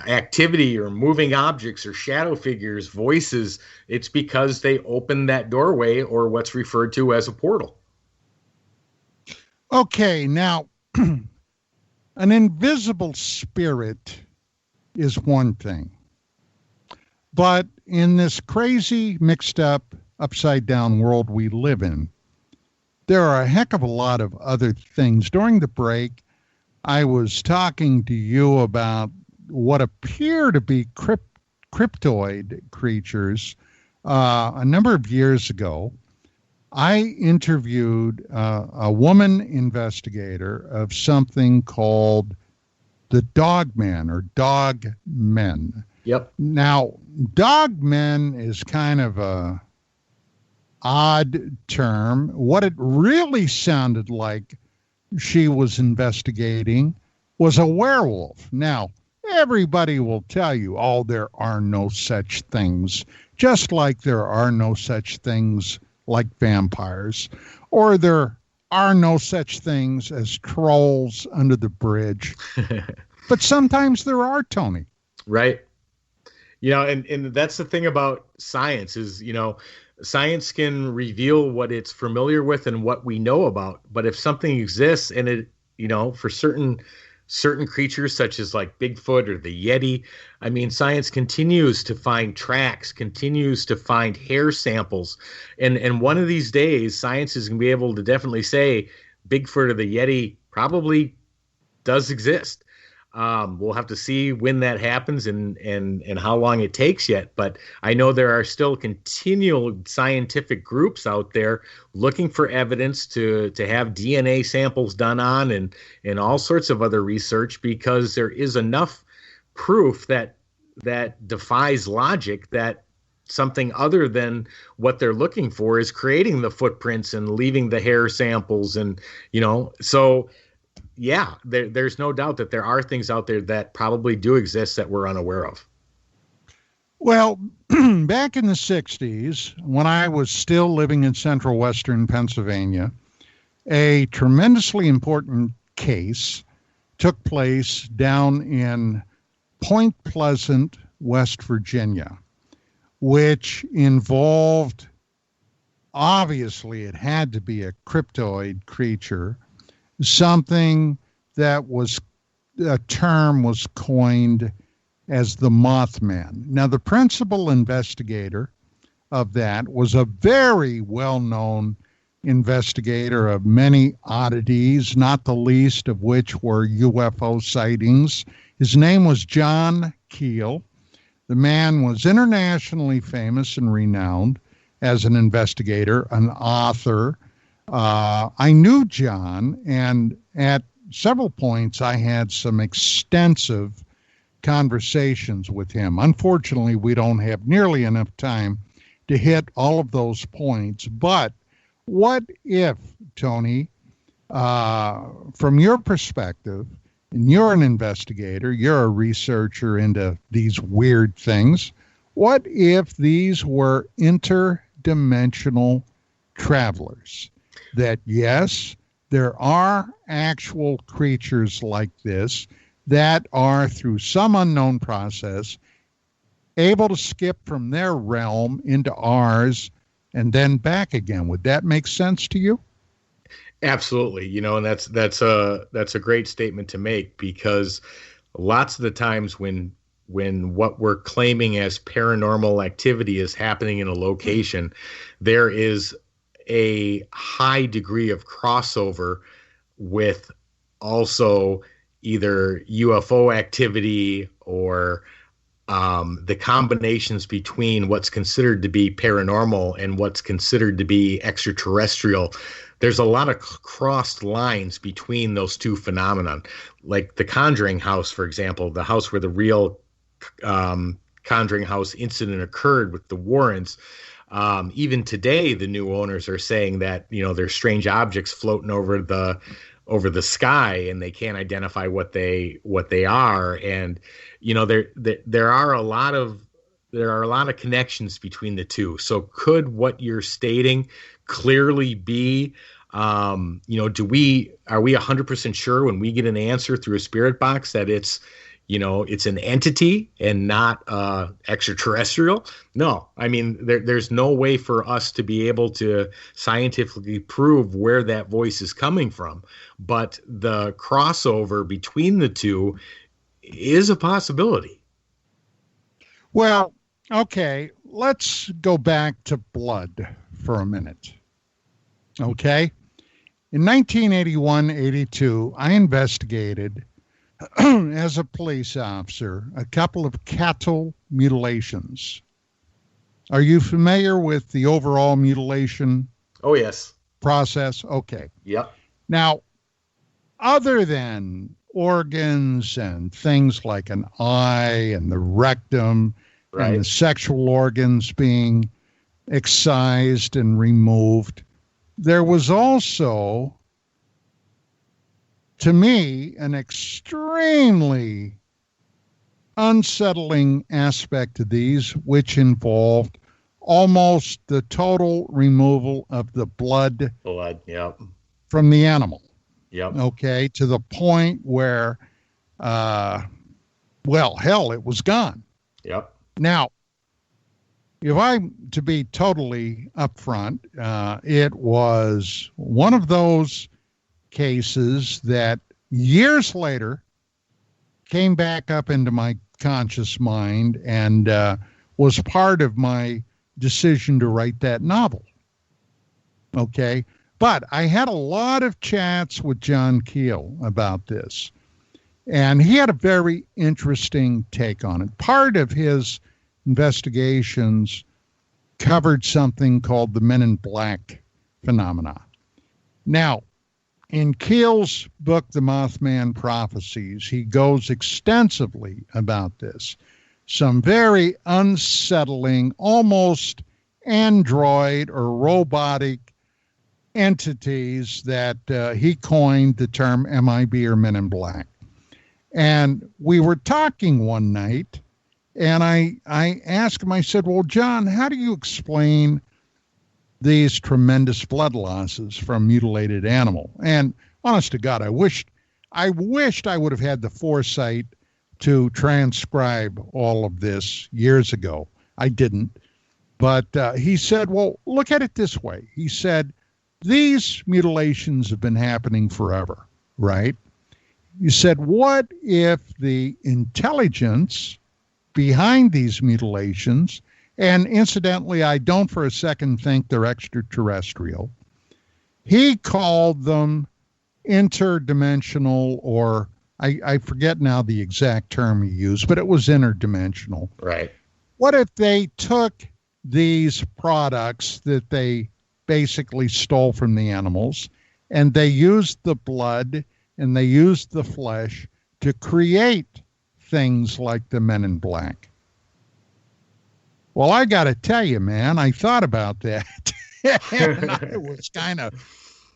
activity or moving objects or shadow figures, voices. It's because they open that doorway or what's referred to as a portal. Okay, now, an invisible spirit is one thing. But in this crazy, mixed up, upside down world we live in, there are a heck of a lot of other things. During the break, I was talking to you about what appear to be cryptoid creatures. A number of years ago, I interviewed a woman investigator of something called the Dogman or Dogmen. Yep. Now, Dogmen is kind of a odd term. What it really sounded like she was investigating was a werewolf. Now, everybody will tell you, oh, there are no such things, just like there are no such things like vampires, or there are no such things as trolls under the bridge. But sometimes there are, Tony. Right. And that's the thing about science is, science can reveal what it's familiar with and what we know about. But if something exists and it, for certain creatures such as like Bigfoot or the Yeti, I mean, science continues to find tracks, continues to find hair samples. And one of these days, science is going to be able to definitely say Bigfoot or the Yeti probably does exist. We'll have to see when that happens and how long it takes yet. But I know there are still continual scientific groups out there looking for evidence to have DNA samples done on and all sorts of other research, because there is enough proof that defies logic that something other than what they're looking for is creating the footprints and leaving the hair samples. And, so yeah, there's no doubt that there are things out there that probably do exist that we're unaware of. Well, back in the 60s, when I was still living in central western Pennsylvania, a tremendously important case took place down in Point Pleasant, West Virginia, which involved, obviously, it had to be a cryptoid creature, something that a term was coined as the Mothman. Now, the principal investigator of that was a very well-known investigator of many oddities, not the least of which were UFO sightings. His name was John Keel. The man was internationally famous and renowned as an investigator, an author. I knew John, and at several points I had some extensive conversations with him. Unfortunately, we don't have nearly enough time to hit all of those points. But what if, Tony, from your perspective, and you're an investigator, you're a researcher into these weird things, what if these were interdimensional travelers? That, yes, there are actual creatures like this that are, through some unknown process, able to skip from their realm into ours and then back again. Would that make sense to you? Absolutely. And that's a great statement to make, because lots of the times when what we're claiming as paranormal activity is happening in a location, there is a high degree of crossover with also either UFO activity or the combinations between what's considered to be paranormal and what's considered to be extraterrestrial. There's a lot of crossed lines between those two phenomena. Like the Conjuring House, for example, the house where the real Conjuring House incident occurred with the Warrens. Even today, the new owners are saying that, there's strange objects floating over the sky, and they can't identify what they are. And there are a lot of connections between the two. So could what you're stating clearly be, are we 100% sure when we get an answer through a spirit box that it's an entity and not extraterrestrial? No, I mean, there's no way for us to be able to scientifically prove where that voice is coming from. But the crossover between the two is a possibility. Well, okay, let's go back to blood for a minute. Okay? In 1981-82, I investigated as a police officer a couple of cattle mutilations. Are you familiar with the overall mutilation? Oh, yes. Process? Okay. Yep. Now, other than organs and things like an eye and the rectum, right, and the sexual organs being excised and removed, there was also, to me, an extremely unsettling aspect to these, which involved almost the total removal of the blood yep, from the animal. Yep. Okay, to the point where, hell, it was gone. Yep. Now, if I'm to be totally upfront, it was one of those cases that years later came back up into my conscious mind and was part of my decision to write that novel. Okay. But I had a lot of chats with John Keel about this. And he had a very interesting take on it. Part of his investigations covered something called the Men in Black phenomena. Now, in Keel's book, The Mothman Prophecies, he goes extensively about this. Some very unsettling, almost android or robotic entities that he coined the term MIB or Men in Black. And we were talking one night, and I asked him, I said, well, John, how do you explain these tremendous blood losses from mutilated animal? And honest to God, I wished I would have had the foresight to transcribe all of this years ago. I didn't. But he said, well, look at it this way. He said, these mutilations have been happening forever, right? You said, what if the intelligence behind these mutilations, and incidentally, I don't for a second think they're extraterrestrial, he called them interdimensional, or I forget now the exact term he used, but it was interdimensional. Right. What if they took these products that they basically stole from the animals, and they used the blood and they used the flesh to create things like the Men in Black? Well, I got to tell you, man, I thought about that. And I was kind of,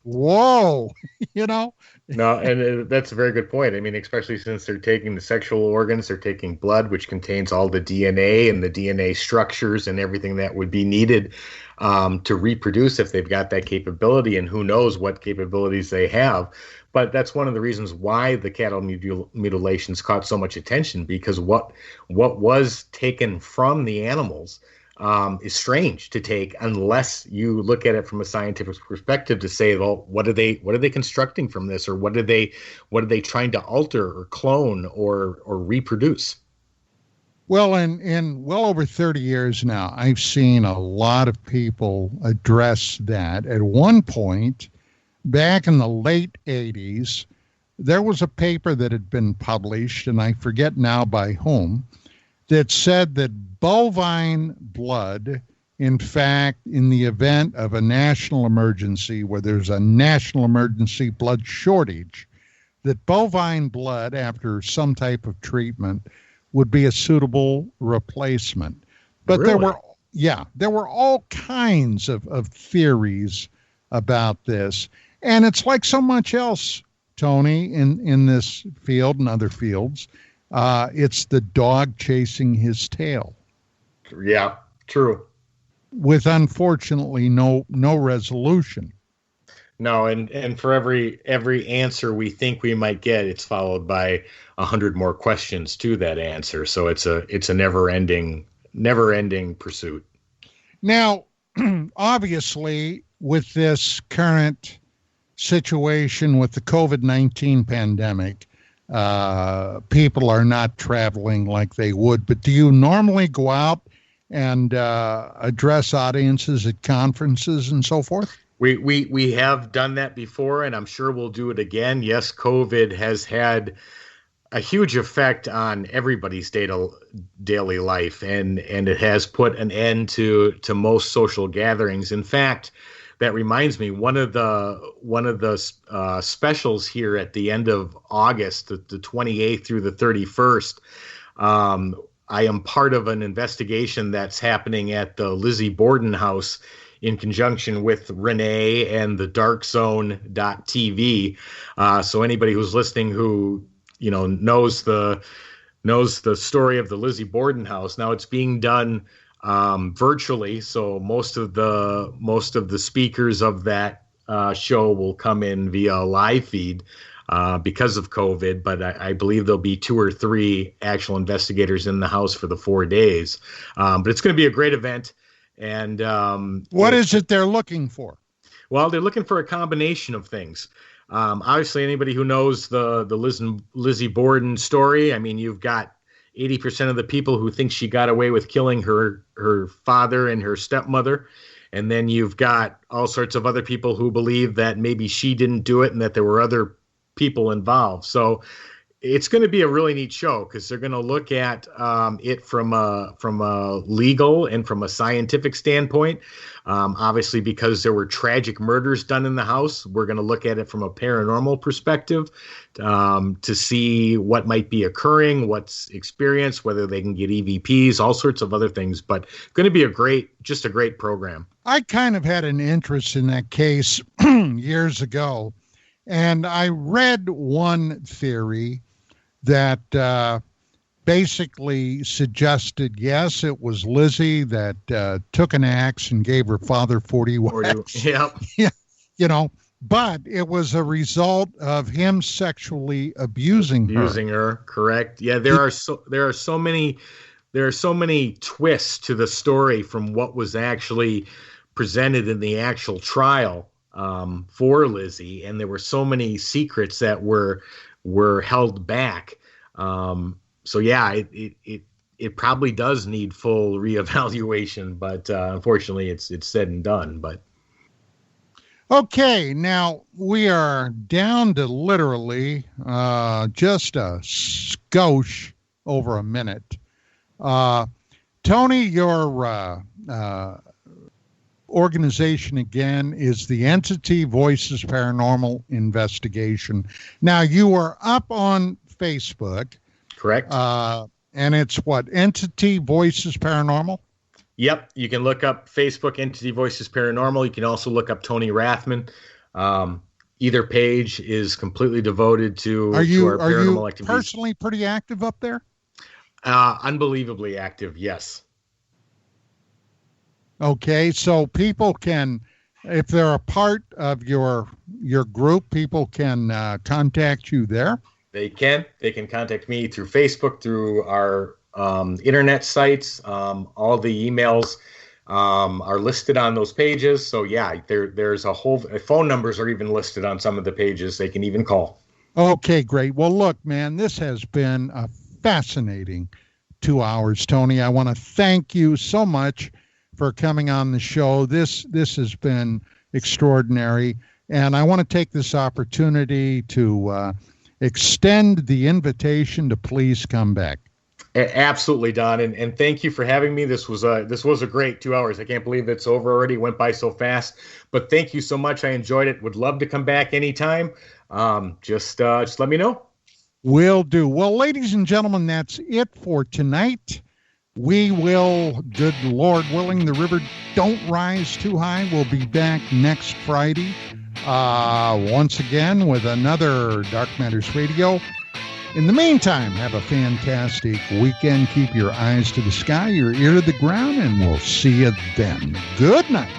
whoa, you know? No, and that's a very good point. I mean, especially since they're taking the sexual organs, they're taking blood, which contains all the DNA and the DNA structures and everything that would be needed to reproduce if they've got that capability, and who knows what capabilities they have. But that's one of the reasons why the cattle mutilations caught so much attention, because what was taken from the animals is strange to take unless you look at it from a scientific perspective to say, well, what are they constructing from this, or what are they trying to alter or clone or reproduce? Well, in well over 30 years now, I've seen a lot of people address that. At one point, back in the late 80s, there was a paper that had been published, and I forget now by whom, that said that bovine blood, in fact, in the event of a national emergency where there's a national emergency blood shortage, that bovine blood, after some type of treatment, would be a suitable replacement. But Really? there were all kinds of theories about this. And it's like so much else, Tony, in this field and other fields. It's the dog chasing his tail. Yeah, true. With unfortunately no resolution. No, and for every answer we think we might get, it's followed by 100 more questions to that answer. So it's a never ending pursuit. Now, obviously, with this current situation with the COVID-19 pandemic, people are not traveling like they would. But do you normally go out and address audiences at conferences and so forth? We have done that before, and I'm sure we'll do it again. Yes, COVID has had a huge effect on everybody's daily life, and it has put an end to most social gatherings. In fact, that reminds me, one of the specials here at the end of August, the 28th through the 31st, I am part of an investigation that's happening at the Lizzie Borden House in conjunction with Renee and the darkzone.tv. So anybody who's listening who, knows the story of the Lizzie Borden House. Now it's being done virtually. So most of the speakers of that show will come in via live feed because of COVID, but I believe there'll be 2 or 3 actual investigators in the house for the 4 days. But it's going to be a great event. And what is it they're looking for? Well, they're looking for a combination of things. Obviously, anybody who knows the Lizzie Borden story, I mean, you've got 80% of the people who think she got away with killing her father and her stepmother. And then you've got all sorts of other people who believe that maybe she didn't do it and that there were other people involved. So it's going to be a really neat show because they're going to look at it from a legal and from a scientific standpoint. Obviously, because there were tragic murders done in the house, we're going to look at it from a paranormal perspective to see what might be occurring, what's experienced, whether they can get EVPs, all sorts of other things. But going to be a great program. I kind of had an interest in that case years ago, and I read one theory that basically suggested, yes, it was Lizzie that took an axe and gave her father 40 whacks. Yep. Yeah, but it was a result of him sexually abusing her. Correct. Yeah, there are so many twists to the story from what was actually presented in the actual trial for Lizzie, and there were so many secrets that were held back. So yeah, it probably does need full reevaluation, but unfortunately it's said and done. But okay, now we are down to literally just a skosh over a minute. Tony, your organization again is the Entity Voices Paranormal Investigation. Now, you are up on Facebook. Correct. And it's what, Entity Voices Paranormal? Yep. You can look up Facebook Entity Voices Paranormal. You can also look up Tony Rathman. Either page is completely devoted to our paranormal activities. Are you personally pretty active up there? Unbelievably active, yes. Okay, so people can, if they're a part of your group, people can contact you there. They can contact me through Facebook, through our internet sites. All the emails are listed on those pages. So yeah, there's a whole phone numbers are even listed on some of the pages. They can even call. Okay, great. Well, look, man, this has been a fascinating 2 hours, Tony. I want to thank you so much for coming on the show. This has been extraordinary, and I want to take this opportunity to extend the invitation to please come back. Absolutely, Don, and thank you for having me. This was a great 2 hours. I can't believe it's over already. It went by so fast, but thank you so much. I enjoyed it. Would love to come back anytime. Just let me know. Will do. Well, ladies and gentlemen, that's it for tonight. We will, good Lord willing, the river don't rise too high. We'll be back next Friday once again with another Dark Matters Radio. In the meantime, have a fantastic weekend. Keep your eyes to the sky, your ear to the ground, and we'll see you then. Good night.